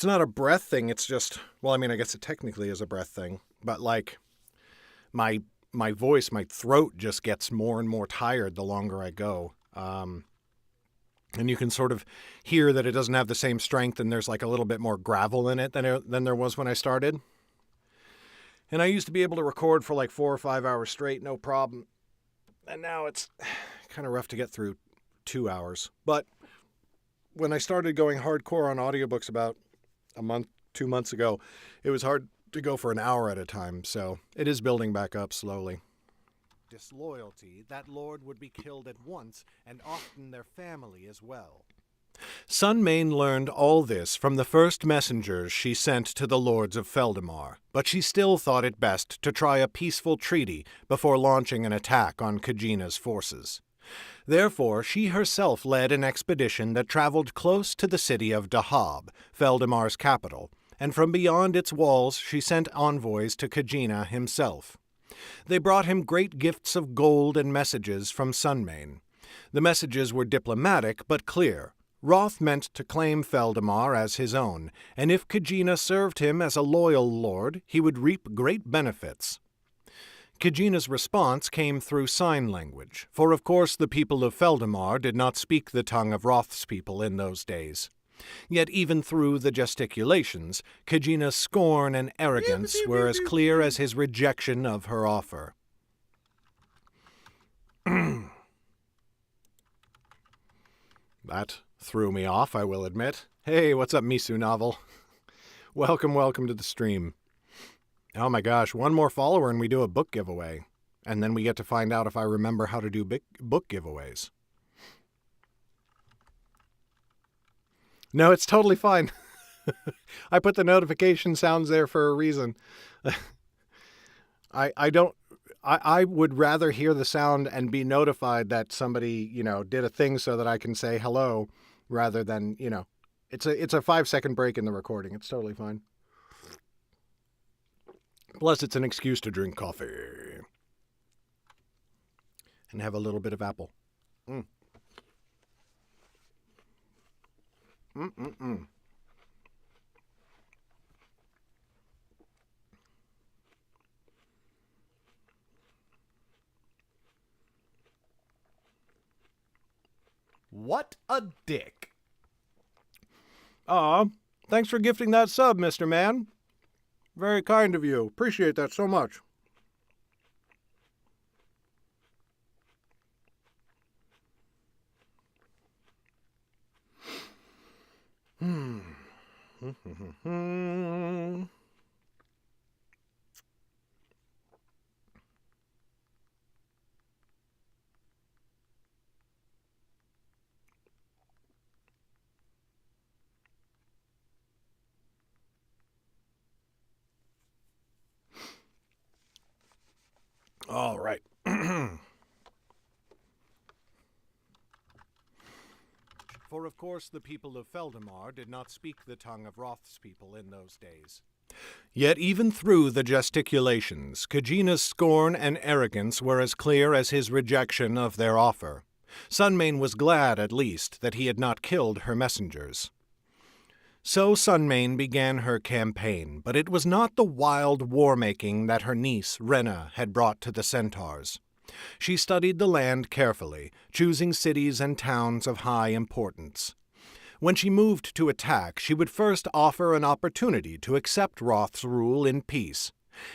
a breath thing. It's just, well, I mean, I guess it technically is a breath thing, but like my voice, my throat just gets more and more tired the longer I go. And you can sort of hear that it doesn't have the same strength, and there's like a little bit more gravel in it than there was when I started. And I used to be able to record for like 4 or 5 hours straight, no problem. And now it's kind of rough to get through 2 hours. But when I started going hardcore on audiobooks about 2 months ago, it was hard to go for an hour at a time. So it is building back up slowly. Disloyalty, that lord would be killed at once, and often their family as well. Sunmane learned all this from the first messengers she sent to the lords of Feldemar, but she still thought it best to try a peaceful treaty before launching an attack on Khajiina's forces. Therefore, she herself led an expedition that traveled close to the city of Dahab, Feldemar's capital, and from beyond its walls she sent envoys to Khajiina himself. They brought him great gifts of gold and messages from Sunmane. The messages were diplomatic but clear. Roth meant to claim Feldemar as his own, and if Khajiina served him as a loyal lord, he would reap great benefits. Khajiina's response came through sign language, for of course the people of Feldemar did not speak the tongue of Roth's people in those days. Yet even through the gesticulations, Khajiina's scorn and arrogance were as clear as his rejection of her offer. That threw me off, I will admit. Hey, what's up, VlogaNovel? Welcome to the stream. Oh my gosh, one more follower and we do a book giveaway. And then we get to find out if I remember how to do book giveaways. No, it's totally fine. I put the notification sounds there for a reason. I would rather hear the sound and be notified that somebody, did a thing so that I can say hello rather than, it's a 5-second break in the recording. It's totally fine. Plus, it's an excuse to drink coffee and have a little bit of apple. What a dick. Aw, thanks for gifting that sub, Mr. Man. Very kind of you. Appreciate that so much. All right. For of course the people of Feldamar did not speak the tongue of Roth's people in those days. Yet even through the gesticulations, Khajiina's scorn and arrogance were as clear as his rejection of their offer. Sunmane was glad, at least, that he had not killed her messengers. So Sunmane began her campaign, but it was not the wild war-making that her niece, Renna, had brought to the centaurs. She studied the land carefully, choosing cities and towns of high importance. When she moved to attack, she would first offer an opportunity to accept Roth's rule in peace.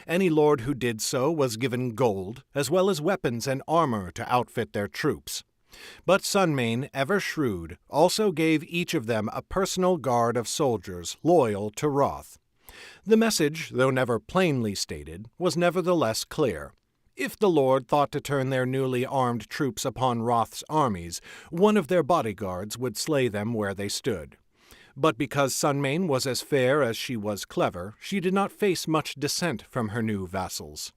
Any lord who did so was given gold, as well as weapons and armor to outfit their troops. But Sunmane, ever shrewd, also gave each of them a personal guard of soldiers loyal to Roth. The message, though never plainly stated, was nevertheless clear. If the Lord thought to turn their newly armed troops upon Roth's armies, one of their bodyguards would slay them where they stood. But because Sunmane was as fair as she was clever, she did not face much dissent from her new vassals.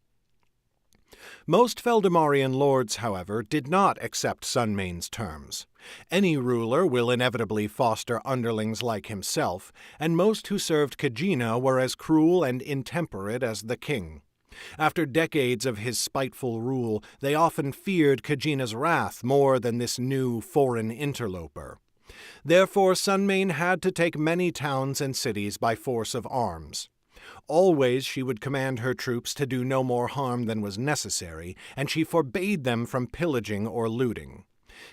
Most Feldamarian lords, however, did not accept Sunmane's terms. Any ruler will inevitably foster underlings like himself, and most who served Khajiina were as cruel and intemperate as the king. After decades of his spiteful rule, they often feared Khajiina's wrath more than this new foreign interloper. Therefore Sunmane had to take many towns and cities by force of arms. Always she would command her troops to do no more harm than was necessary, and she forbade them from pillaging or looting.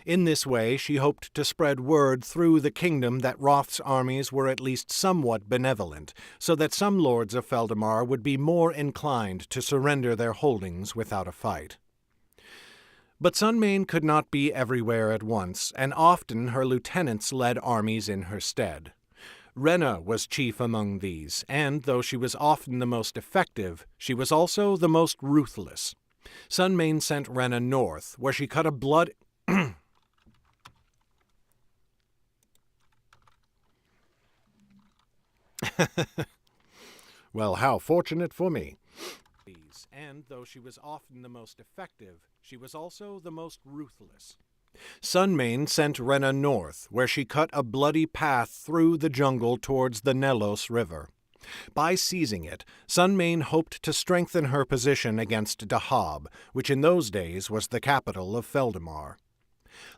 In this way she hoped to spread word through the kingdom that Roth's armies were at least somewhat benevolent, so that some lords of Feldamar would be more inclined to surrender their holdings without a fight. But Sunmane could not be everywhere at once, and often her lieutenants led armies in her stead. Renna was chief among these, and though she was often the most effective, she was also the most ruthless. Sunmane sent Renna north, where she cut a blood... Well, how fortunate for me. And though she was often the most effective, she was also the most ruthless. Sunmane sent Renna north, where she cut a bloody path through the jungle towards the Nelos River. By seizing it, Sunmane hoped to strengthen her position against Dahab, which in those days was the capital of Feldamar.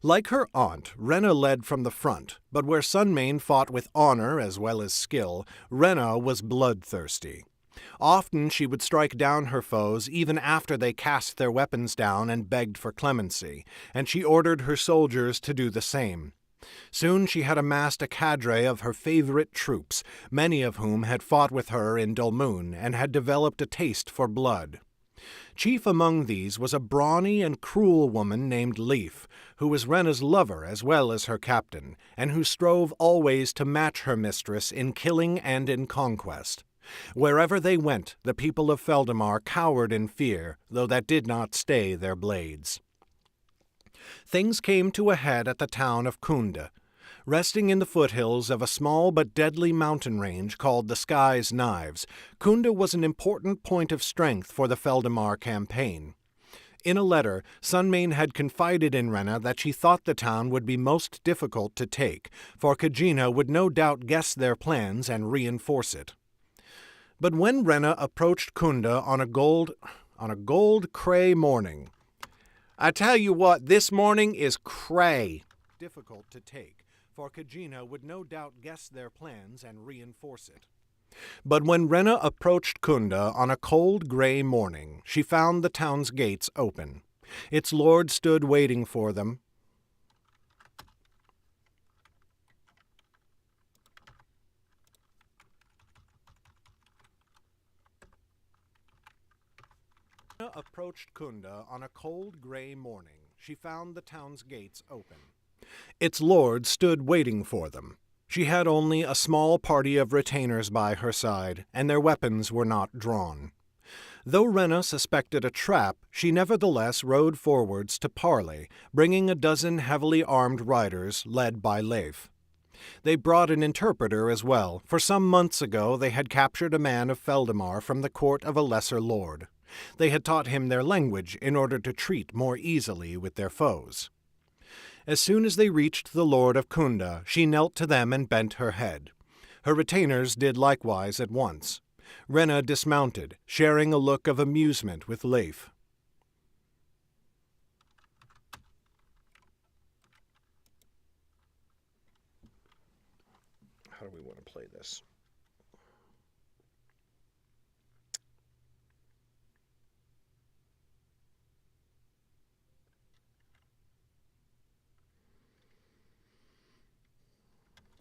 Like her aunt, Renna led from the front, but where Sunmane fought with honor as well as skill, Renna was bloodthirsty. Often she would strike down her foes even after they cast their weapons down and begged for clemency, and she ordered her soldiers to do the same. Soon she had amassed a cadre of her favorite troops, many of whom had fought with her in Dulmun and had developed a taste for blood. Chief among these was a brawny and cruel woman named Leif, who was Renna's lover as well as her captain, and who strove always to match her mistress in killing and in conquest. Wherever they went, the people of Feldamar cowered in fear, though that did not stay their blades. Things came to a head at the town of Kunda. Resting in the foothills of a small but deadly mountain range called the Sky's Knives, Kunda was an important point of strength for the Feldamar campaign. In a letter, Sunmane had confided in Renna that she thought the town would be most difficult to take, for Khajiit would no doubt guess their plans and reinforce it. But when Renna approached Kunda on a gold cray morning, I tell you what, this morning is cray. Difficult to take, for Khajiit would no doubt guess their plans and reinforce it. But when Renna approached Kunda on a cold gray morning, she found the town's gates open. Its lord stood waiting for them. Renna approached Kunda on a cold gray morning. She found the town's gates open. Its lord stood waiting for them. She had only a small party of retainers by her side, and their weapons were not drawn. Though Renna suspected a trap, she nevertheless rode forwards to parley, bringing a dozen heavily armed riders led by Leif. They brought an interpreter as well, for some months ago they had captured a man of Feldamar from the court of a lesser lord. They had taught him their language in order to treat more easily with their foes. As soon as they reached the lord of Kunda, she knelt to them and bent her head. Her retainers did likewise at once. Renna dismounted, sharing a look of amusement with Leif. How do we want to play this?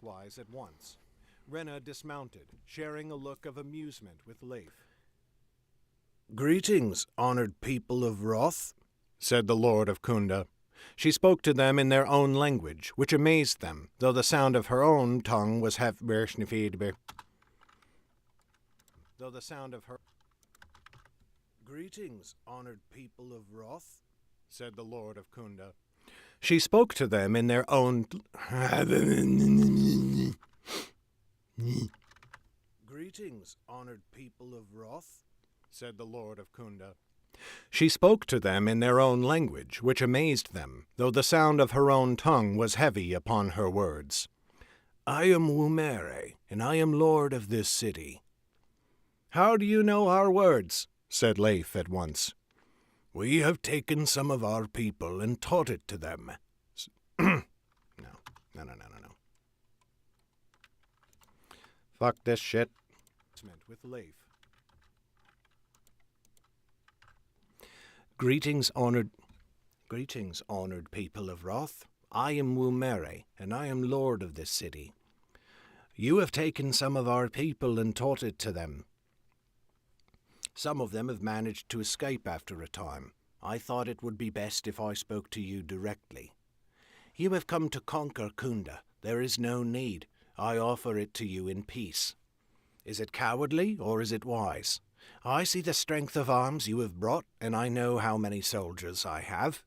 Wise at once. Renna dismounted, sharing a look of amusement with Leif. Greetings, honored people of Roth, said the lord of Kunda. She spoke to them in their own language, which amazed them, though the sound of her own tongue was Greetings, honored people of Roth, said the lord of Kunda. She spoke to them in their own... Greetings, honored people of Roth, said the lord of Kunda. She spoke to them in their own language, which amazed them, though the sound of her own tongue was heavy upon her words. I am Wumere, and I am lord of this city. How do you know our words? Said Leif at once. We have taken some of our people and taught it to them. No. Fuck this shit. With Leif. Greetings, honored people of Roth. I am Wumere, and I am lord of this city. You have taken some of our people and taught it to them. Some of them have managed to escape after a time. I thought it would be best if I spoke to you directly. You have come to conquer Kunda. There is no need. I offer it to you in peace. Is it cowardly, or is it wise? I see the strength of arms you have brought, and I know how many soldiers I have.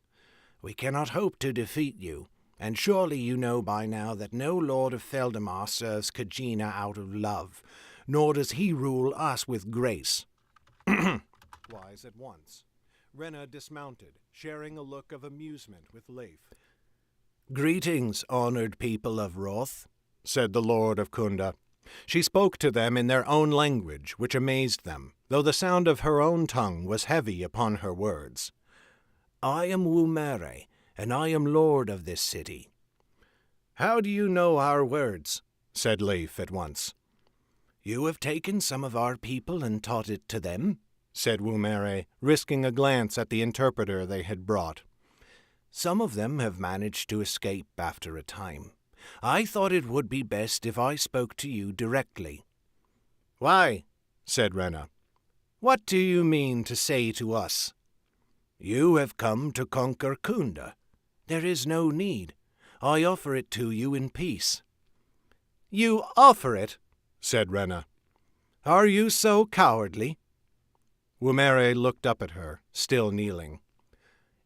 We cannot hope to defeat you, and surely you know by now that no lord of Feldamar serves Khajiit out of love, nor does he rule us with grace. Wise at once. Renna dismounted, sharing a look of amusement with Leif. Greetings, honored people of Roth, said the lord of Kunda. She spoke to them in their own language, which amazed them, though the sound of her own tongue was heavy upon her words. I am Wumere, and I am lord of this city. How do you know our words? Said Leif at once. You have taken some of our people and taught it to them, said Wumere, risking a glance at the interpreter they had brought. Some of them have managed to escape after a time. I thought it would be best if I spoke to you directly. Why? Said Renna. What do you mean to say to us? You have come to conquer Kunda. There is no need. I offer it to you in peace. You offer it? Said Renna. Are you so cowardly? Wumere looked up at her, still kneeling.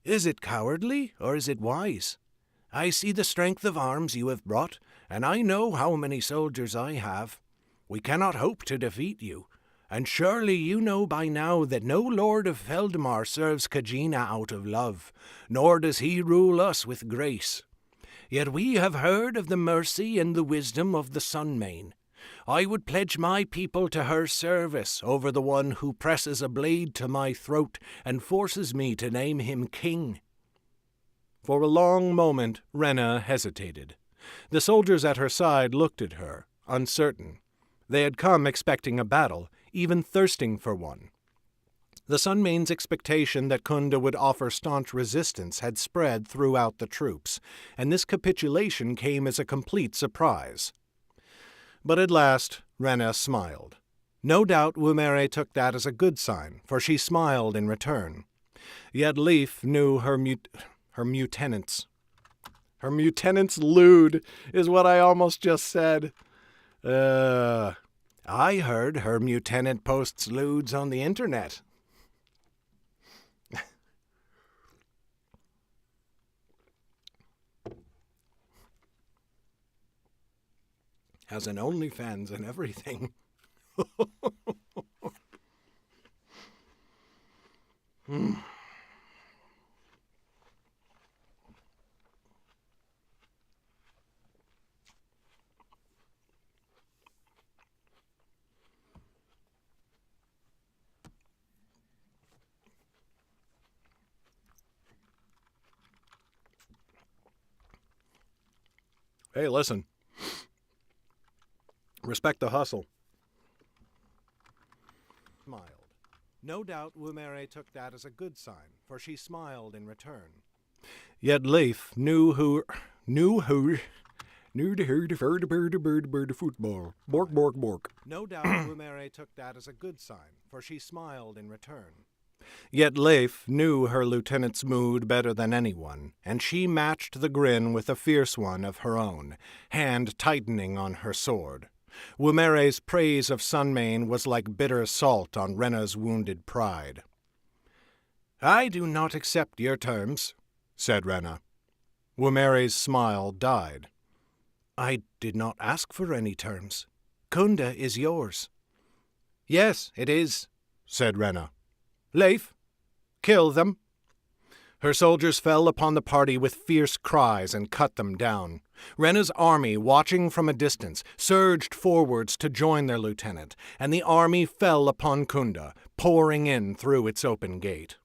Is it cowardly, or is it wise? I see the strength of arms you have brought, and I know how many soldiers I have. We cannot hope to defeat you, and surely you know by now that no lord of Feldmar serves Kajina out of love, nor does he rule us with grace. Yet we have heard of the mercy and the wisdom of the Sunmane. I would pledge my people to her service over the one who presses a blade to my throat and forces me to name him king. For a long moment Rena hesitated. The soldiers at her side looked at her, uncertain. They had come expecting a battle, even thirsting for one. The Sunmane's expectation that Kunda would offer staunch resistance had spread throughout the troops, and this capitulation came as a complete surprise. But at last Rena smiled. No doubt Wumere took that as a good sign, for she smiled in return. Yet Leif knew her mutenants. Her mutenants lewd is what I almost just said. I heard her mutenant posts lewds on the internet. Has an OnlyFans and everything. Hey, listen. Respect the hustle. Smiled. No doubt Wumere took that as a good sign, for she smiled in return. Yet Leif knew to bird football. Bork, bork, bork. No doubt Wumere took that as a good sign, for she smiled in return. Yet Leif knew her lieutenant's mood better than anyone, and she matched the grin with a fierce one of her own, hand tightening on her sword. Wumere's praise of Sunmane was like bitter salt on Rena's wounded pride. I do not accept your terms, said Rena. Wumere's smile died. I did not ask for any terms. Kunda is yours. Yes, it is, said Rena. Leif, kill them. Her soldiers fell upon the party with fierce cries and cut them down. Rena's army, watching from a distance, surged forwards to join their lieutenant, and the army fell upon Kunda, pouring in through its open gate.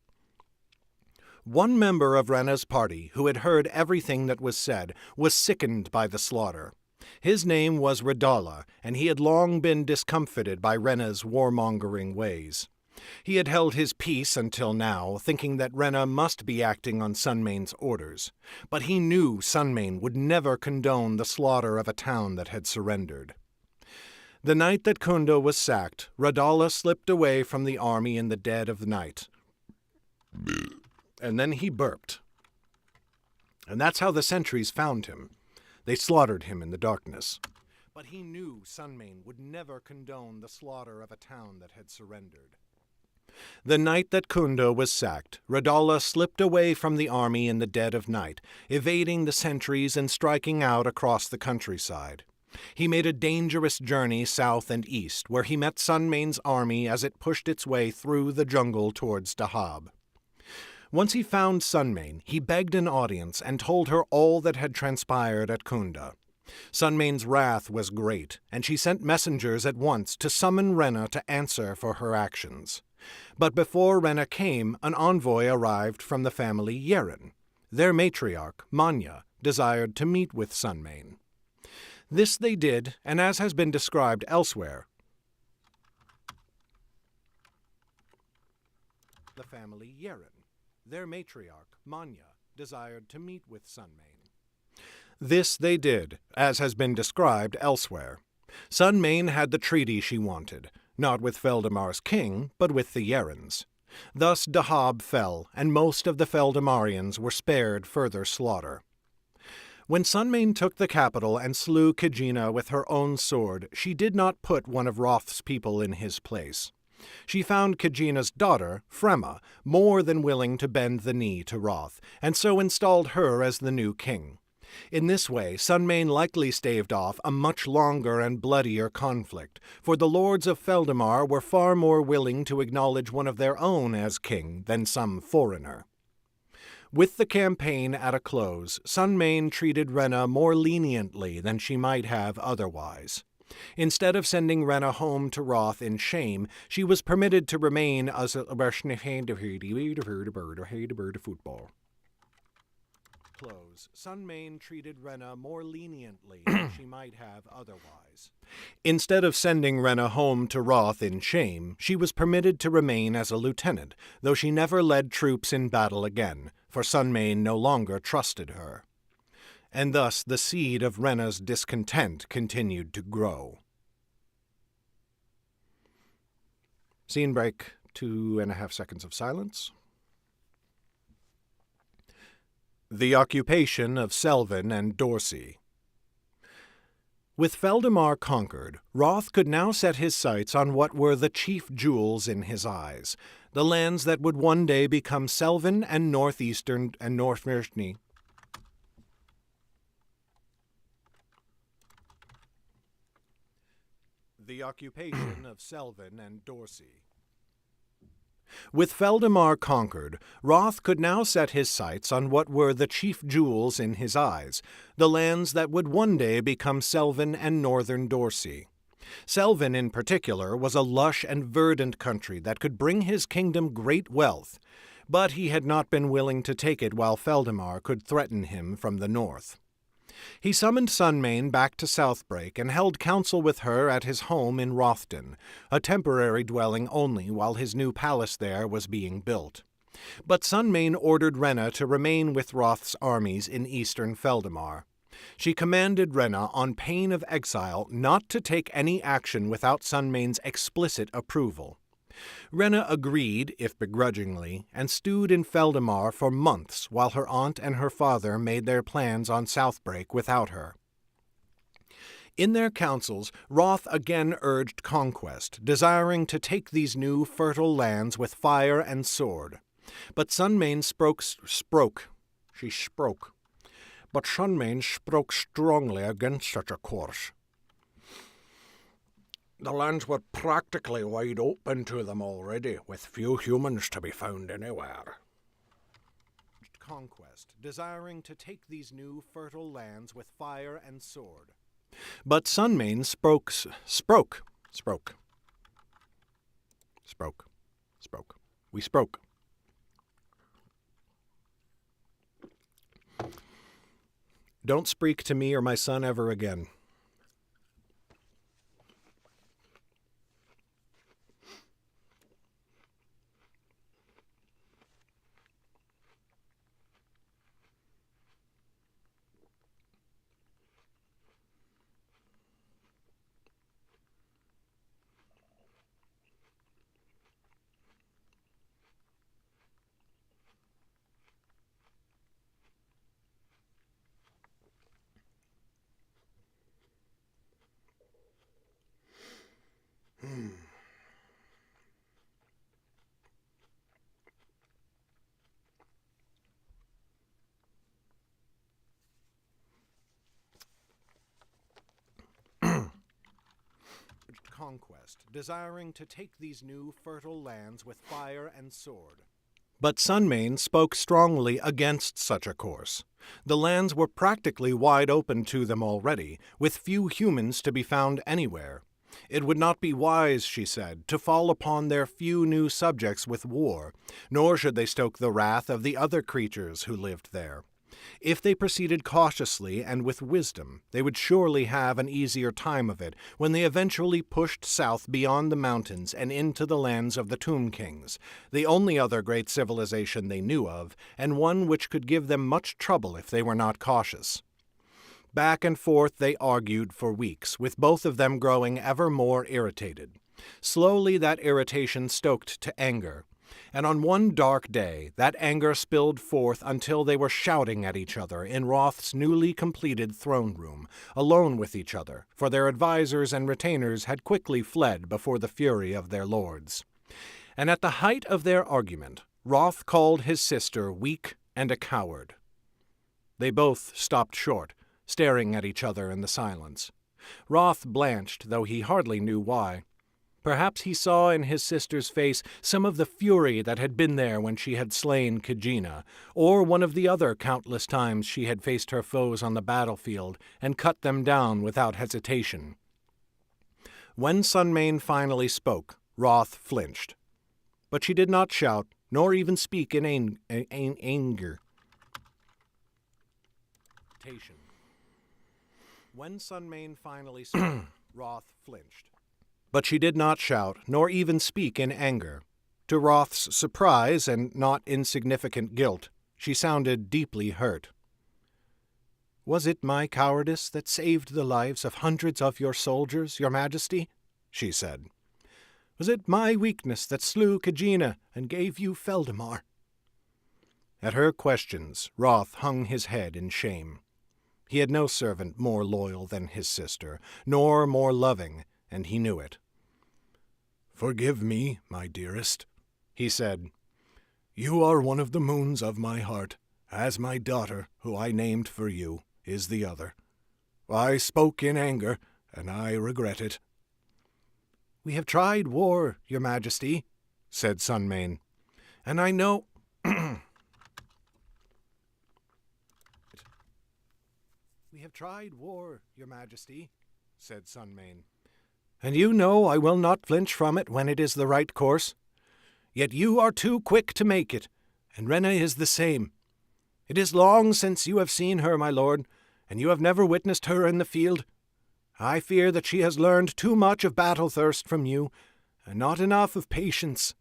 One member of Rena's party, who had heard everything that was said, was sickened by the slaughter. His name was Radala, and he had long been discomfited by Rena's warmongering ways. He had held his peace until now, thinking that Rena must be acting on Sunmane's orders. But he knew Sunmane would never condone the slaughter of a town that had surrendered. The night that Kunda was sacked, Radala slipped away from the army in the dead of night. And then he burped. And that's how the sentries found him. They slaughtered him in the darkness. But he knew Sunmane would never condone the slaughter of a town that had surrendered. The night that Kunda was sacked, Radala slipped away from the army in the dead of night, evading the sentries and striking out across the countryside. He made a dangerous journey south and east, where he met Sunmane's army as it pushed its way through the jungle towards Dahab. Once he found Sunmane, he begged an audience and told her all that had transpired at Kunda. Sunmane's wrath was great, and she sent messengers at once to summon Rena to answer for her actions. But before Rena came, an envoy arrived from the family Yerrin. Their matriarch, Manya, desired to meet with Sunmane. This they did, and as has been described elsewhere, the family Yerrin. Their matriarch, Manya, desired to meet with Sunmane. This they did, as has been described elsewhere. Sunmane had the treaty she wanted, not with Feldamar's king, but with the Yerrins. Thus Dahab fell, and most of the Feldamarians were spared further slaughter. When Sunmane took the capital and slew Kegina with her own sword, she did not put one of Roth's people in his place. She found Kegina's daughter, Frema, more than willing to bend the knee to Roth, and so installed her as the new king. In this way, Sunmane likely staved off a much longer and bloodier conflict, for the lords of Feldemar were far more willing to acknowledge one of their own as king than some foreigner. With the campaign at a close, Sunmane treated Renna more leniently than she might have otherwise. Instead of sending Renna home to Roth in shame, she was permitted to remain as a football. Close. Sunmane treated Renna more leniently than she might have otherwise. Instead of sending Renna home to Roth in shame, she was permitted to remain as a lieutenant, though she never led troops in battle again, for Sunmane no longer trusted her. And thus the seed of Renna's discontent continued to grow. Scene break, 2.5 seconds of silence. The occupation of Selvin and Dorsey. With Feldemar conquered, Roth could now set his sights on what were the chief jewels in his eyes, the lands that would one day become Selvin and northeastern and Northmershni. The occupation of Selvin and Dorsey. With Feldemar conquered, Roth could now set his sights on what were the chief jewels in his eyes, the lands that would one day become Selvin and northern Dorsey. Selvin, in particular, was a lush and verdant country that could bring his kingdom great wealth, but he had not been willing to take it while Feldemar could threaten him from the north. He summoned Sunmane back to Southbreak and held council with her at his home in Rothden, a temporary dwelling only while his new palace there was being built. But Sunmane ordered Renna to remain with Roth's armies in eastern Feldemar. She commanded Renna on pain of exile not to take any action without Sunmane's explicit approval. Renna agreed, if begrudgingly, and stewed in Feldemar for months while her aunt and her father made their plans on Southbreak without her. In their councils, Roth again urged conquest, desiring to take these new fertile lands with fire and sword. But Sunmane spoke strongly against such a course. The lands were practically wide open to them already, with few humans to be found anywhere. Conquest, desiring to take these new fertile lands with fire and sword. But Sunmane spoke. We spoke. Don't speak to me or my son ever again. Conquest, desiring to take these new fertile lands with fire and sword. But Sunmane spoke strongly against such a course. The lands were practically wide open to them already, with few humans to be found anywhere. It would not be wise, she said, to fall upon their few new subjects with war, nor should they stoke the wrath of the other creatures who lived there. If they proceeded cautiously and with wisdom, they would surely have an easier time of it when they eventually pushed south beyond the mountains and into the lands of the Tomb Kings, the only other great civilization they knew of, and one which could give them much trouble if they were not cautious. Back and forth they argued for weeks, with both of them growing ever more irritated. Slowly that irritation stoked to anger. And on one dark day, that anger spilled forth until they were shouting at each other in Roth's newly completed throne room, alone with each other, for their advisers and retainers had quickly fled before the fury of their lords. And at the height of their argument, Roth called his sister weak and a coward. They both stopped short, staring at each other in the silence. Roth blanched, though he hardly knew why. Perhaps he saw in his sister's face some of the fury that had been there when she had slain Kegina, or one of the other countless times she had faced her foes on the battlefield and cut them down without hesitation. When Sunmane finally spoke, Roth flinched. But she did not shout, nor even speak in anger. When Sunmane finally spoke, Roth flinched. But she did not shout, nor even speak in anger. To Roth's surprise and not insignificant guilt, she sounded deeply hurt. "Was it my cowardice that saved the lives of hundreds of your soldiers, your majesty?" she said. "Was it my weakness that slew Kegina and gave you Feldemar?" At her questions, Roth hung his head in shame. He had no servant more loyal than his sister, nor more loving, and he knew it. "Forgive me, my dearest," he said. "You are one of the moons of my heart, as my daughter, who I named for you, is the other. I spoke in anger, and I regret it." "We have tried war, your majesty," said Sunmane, "and I know—" "We have tried war, your majesty," said Sunmane, "and you know I will not flinch from it when it is the right course. Yet you are too quick to make it, and Rena is the same. It is long since you have seen her, my lord, and you have never witnessed her in the field. I fear that she has learned too much of battle-thirst from you, and not enough of patience."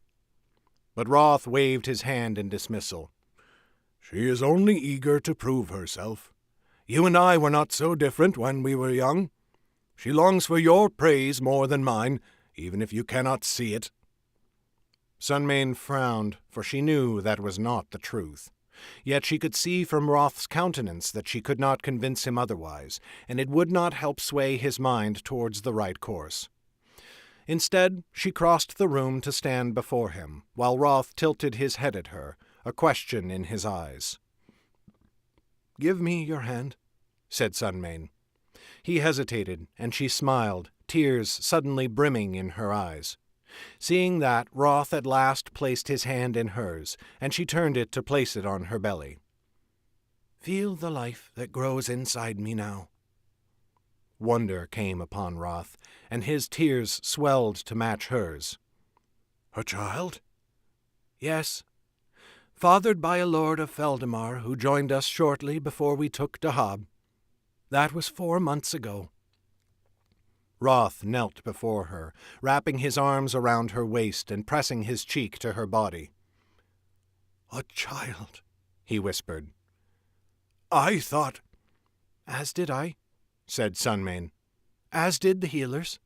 But Roth waved his hand in dismissal. "She is only eager to prove herself. You and I were not so different when we were young. She longs for your praise more than mine, even if you cannot see it." Sunmane frowned, for she knew that was not the truth. Yet she could see from Roth's countenance that she could not convince him otherwise, and it would not help sway his mind towards the right course. Instead, she crossed the room to stand before him, while Roth tilted his head at her, a question in his eyes. "Give me your hand," said Sunmane. He hesitated, and she smiled, tears suddenly brimming in her eyes. Seeing that, Roth at last placed his hand in hers, and she turned it to place it on her belly. "Feel the life that grows inside me now." Wonder came upon Roth, and his tears swelled to match hers. "A child?" "Yes. Fathered by a lord of Feldemar who joined us shortly before we took Dahab. That was 4 months ago." Roth knelt before her, wrapping his arms around her waist and pressing his cheek to her body. "A child," he whispered. "I thought—" "As did I," said Sunmane. "As did the healers.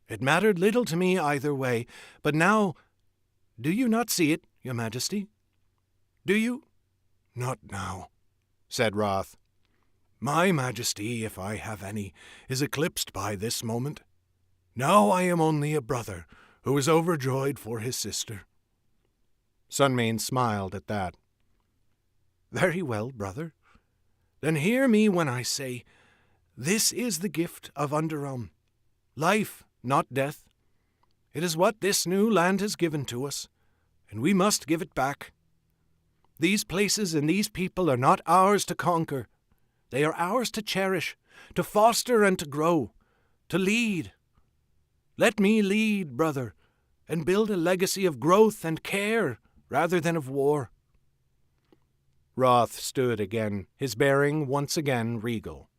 It mattered little to me either way, but now— Do you not see it, your majesty? Do you—" "Not now," said Roth. "My majesty, if I have any, is eclipsed by this moment. Now I am only a brother who is overjoyed for his sister." Sunmane smiled at that. "Very well, brother. Then hear me when I say, this is the gift of Underum. Life, not death. It is what this new land has given to us, and we must give it back. These places and these people are not ours to conquer. They are ours to cherish, to foster and to grow, to lead. Let me lead, brother, and build a legacy of growth and care rather than of war." Roth stood again, his bearing once again regal.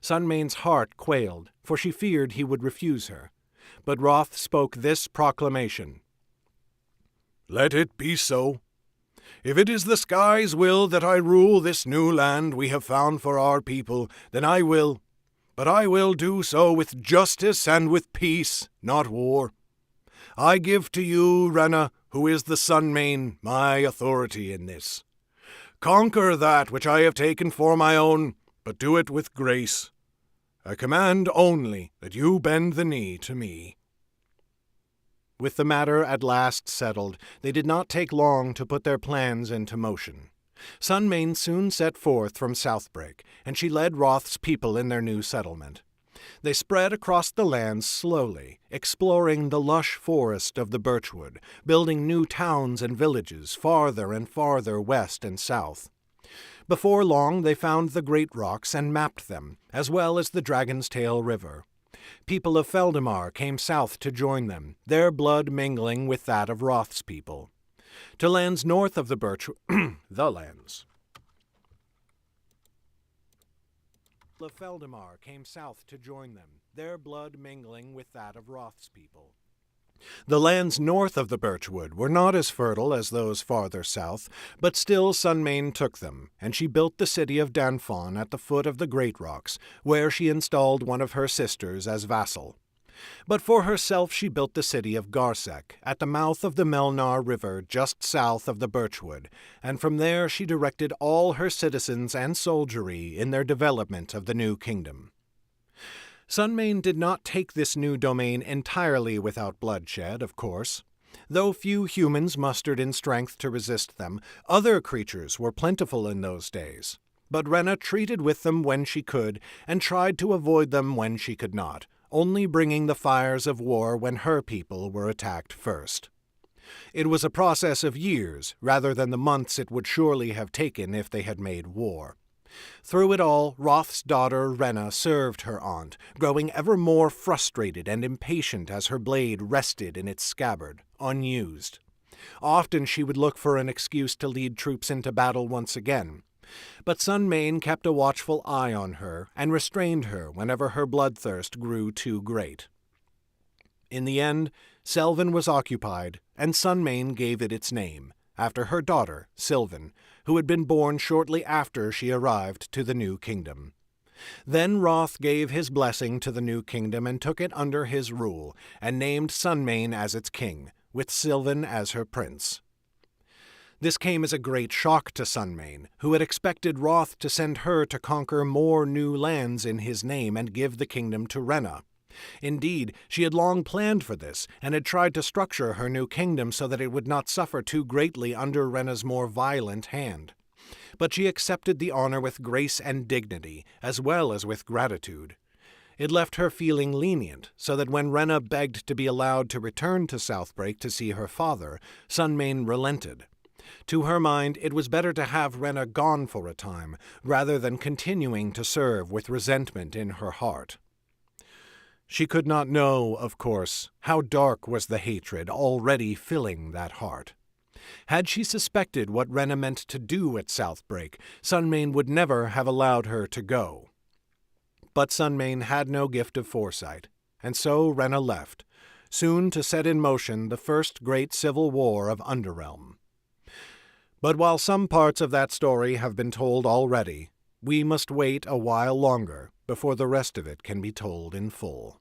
Sunmane's heart quailed, for she feared he would refuse her. But Roth spoke this proclamation. "Let it be so. If it is the sky's will that I rule this new land we have found for our people, then I will. But I will do so with justice and with peace, not war. I give to you, Rena, who is the Sun-Mane, my authority in this. Conquer that which I have taken for my own, but do it with grace. I command only that you bend the knee to me." With the matter at last settled, they did not take long to put their plans into motion. Sun-Mane soon set forth from Southbreak, and she led Roth's people in their new settlement. They spread across the lands slowly, exploring the lush forest of the birchwood, building new towns and villages farther and farther west and south. Before long they found the great rocks and mapped them, as well as the Dragon's Tail River. People of Feldemar came south to join them, their blood mingling with that of Roth's people. To lands north of the the lands of Feldemar came south to join them, their blood mingling with that of Roth's people. The lands north of the Birchwood were not as fertile as those farther south, but still Sun-Mane took them, and she built the city of Danfon at the foot of the Great Rocks, where she installed one of her sisters as vassal. But for herself she built the city of Garsek, at the mouth of the Melnar River just south of the Birchwood, and from there she directed all her citizens and soldiery in their development of the new kingdom. Sun-Mane did not take this new domain entirely without bloodshed, of course. Though few humans mustered in strength to resist them, other creatures were plentiful in those days. But Rena treated with them when she could, and tried to avoid them when she could not, only bringing the fires of war when her people were attacked first. It was a process of years, rather than the months it would surely have taken if they had made war. Through it all, Roth's daughter Rena served her aunt, growing ever more frustrated and impatient as her blade rested in its scabbard, unused. Often she would look for an excuse to lead troops into battle once again. But Sun-Mane kept a watchful eye on her and restrained her whenever her bloodthirst grew too great. In the end, Selvin was occupied, and Sun-Mane gave it its name, after her daughter, Sylvan, who had been born shortly after she arrived to the new kingdom. Then Roth gave his blessing to the new kingdom and took it under his rule, and named Sun-Mane as its king, with Sylvan as her prince. This came as a great shock to Sun-Mane, who had expected Roth to send her to conquer more new lands in his name and give the kingdom to Rena. Indeed, she had long planned for this, and had tried to structure her new kingdom so that it would not suffer too greatly under Rena's more violent hand. But she accepted the honor with grace and dignity, as well as with gratitude. It left her feeling lenient, so that when Rena begged to be allowed to return to Southbreak to see her father, Sun-Mane relented. To her mind, it was better to have Rena gone for a time, rather than continuing to serve with resentment in her heart. She could not know, of course, how dark was the hatred already filling that heart. Had she suspected what Rena meant to do at Southbreak, Sun-Mane would never have allowed her to go. But Sun-Mane had no gift of foresight, and so Rena left, soon to set in motion the first great civil war of Underrealm. But while some parts of that story have been told already, we must wait a while longer before the rest of it can be told in full.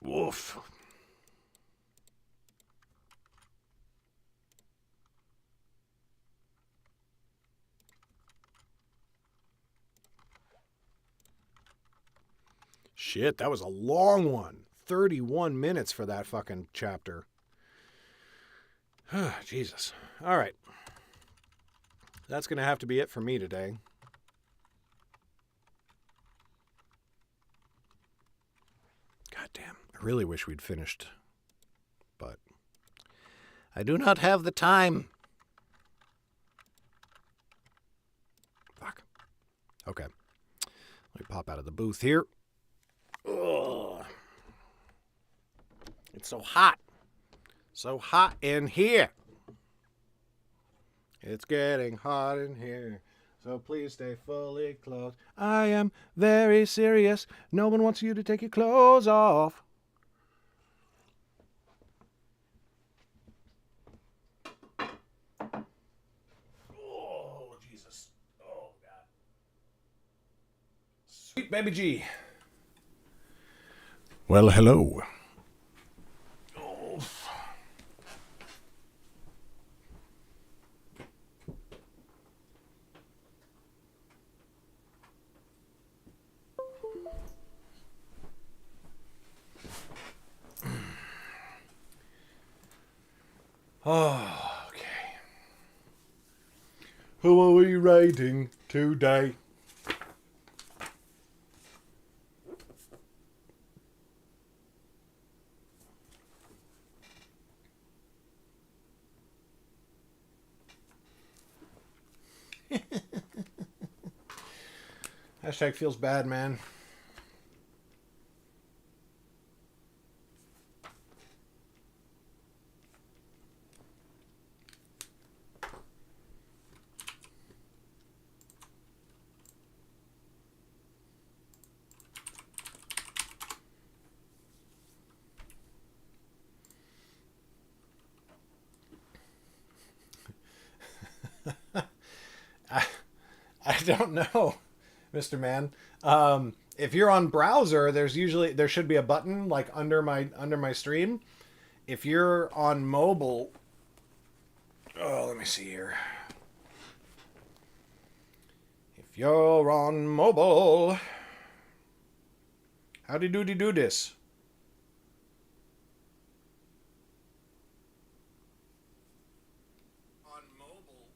Woof. Shit, that was a long one. 31 minutes for that fucking chapter. Jesus. All right. That's going to have to be it for me today. God damn. I really wish we'd finished. But I do not have the time. Fuck. Okay. Let me pop out of the booth here. Ugh. It's so hot. So hot in here. It's getting hot in here. So please stay fully clothed. I am very serious. No one wants you to take your clothes off. Oh, Jesus. Oh, God. Sweet baby G. Well, hello. Oh, okay. Who are we writing today? Hashtag feels bad, man. I don't know, Mr. Man. If you're on browser, there should be a button like under my stream. If you're on mobile, oh, let me see here. If you're on mobile, how do do this? On mobile.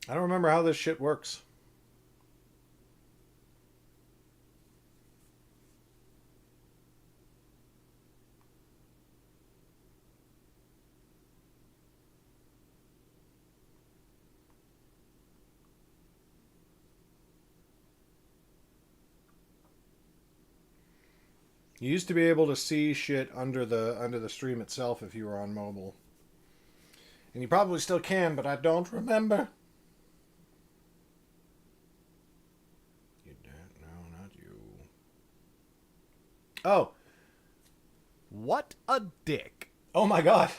I don't remember how this shit works. You used to be able to see shit under the stream itself if you were on mobile. And you probably still can, but I don't remember. You don't know, not you. Oh. What a dick. Oh my god.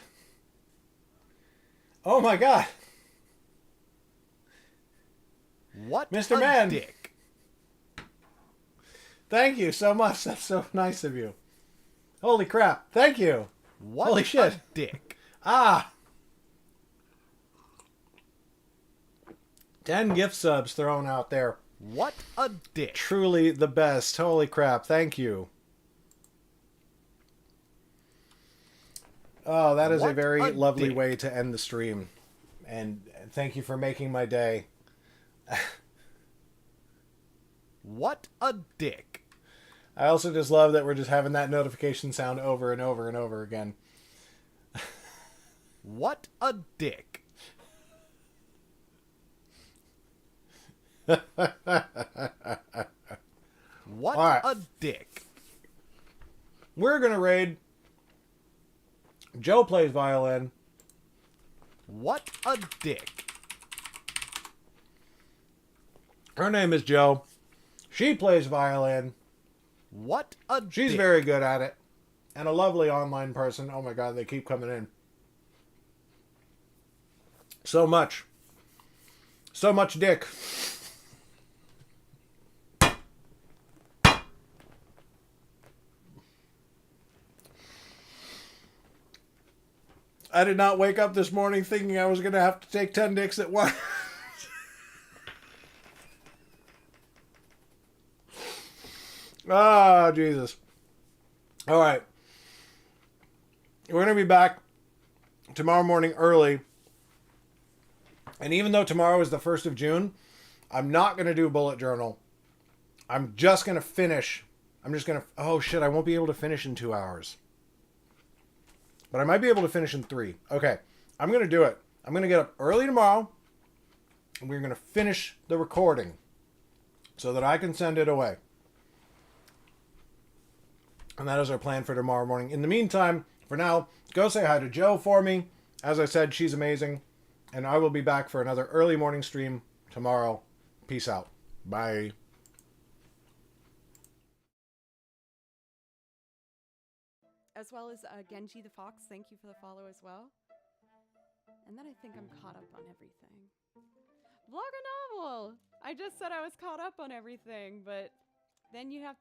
Oh my god. What Mr. Man. Dick. Thank you so much. That's so nice of you. Holy crap. Thank you. What Holy shit. A dick. Ah. 10 gift subs thrown out there. What a dick. Truly the best. Holy crap. Thank you. Oh, that is what a very lovely way to end the stream. And thank you for making my day. What a dick. I also just love that we're just having that notification sound over and over and over again. What a dick. What right. A dick. We're going to raid Joe Plays Violin. What a dick. Her name is Joe. She plays violin. What a dick. She's very good at it. And a lovely online person. Oh my god, they keep coming in. So much. So much dick. I did not wake up this morning thinking I was going to have to take 10 dicks at once. Ah, Jesus. All right. We're going to be back tomorrow morning early. And even though tomorrow is the 1st of June, I'm not going to do a bullet journal. I'm just going to finish. I'm just going to... Oh, shit. I won't be able to finish in 2 hours. But I might be able to finish in 3. Okay. I'm going to do it. I'm going to get up early tomorrow. And we're going to finish the recording. So that I can send it away. And that is our plan for tomorrow morning. In the meantime, for now, go say hi to Joe for me. As I said, she's amazing. And I will be back for another early morning stream tomorrow. Peace out. Bye. As well as Genji the Fox, thank you for the follow as well. And then I think I'm caught up on everything. VlogaNovel! I just said I was caught up on everything, but then you have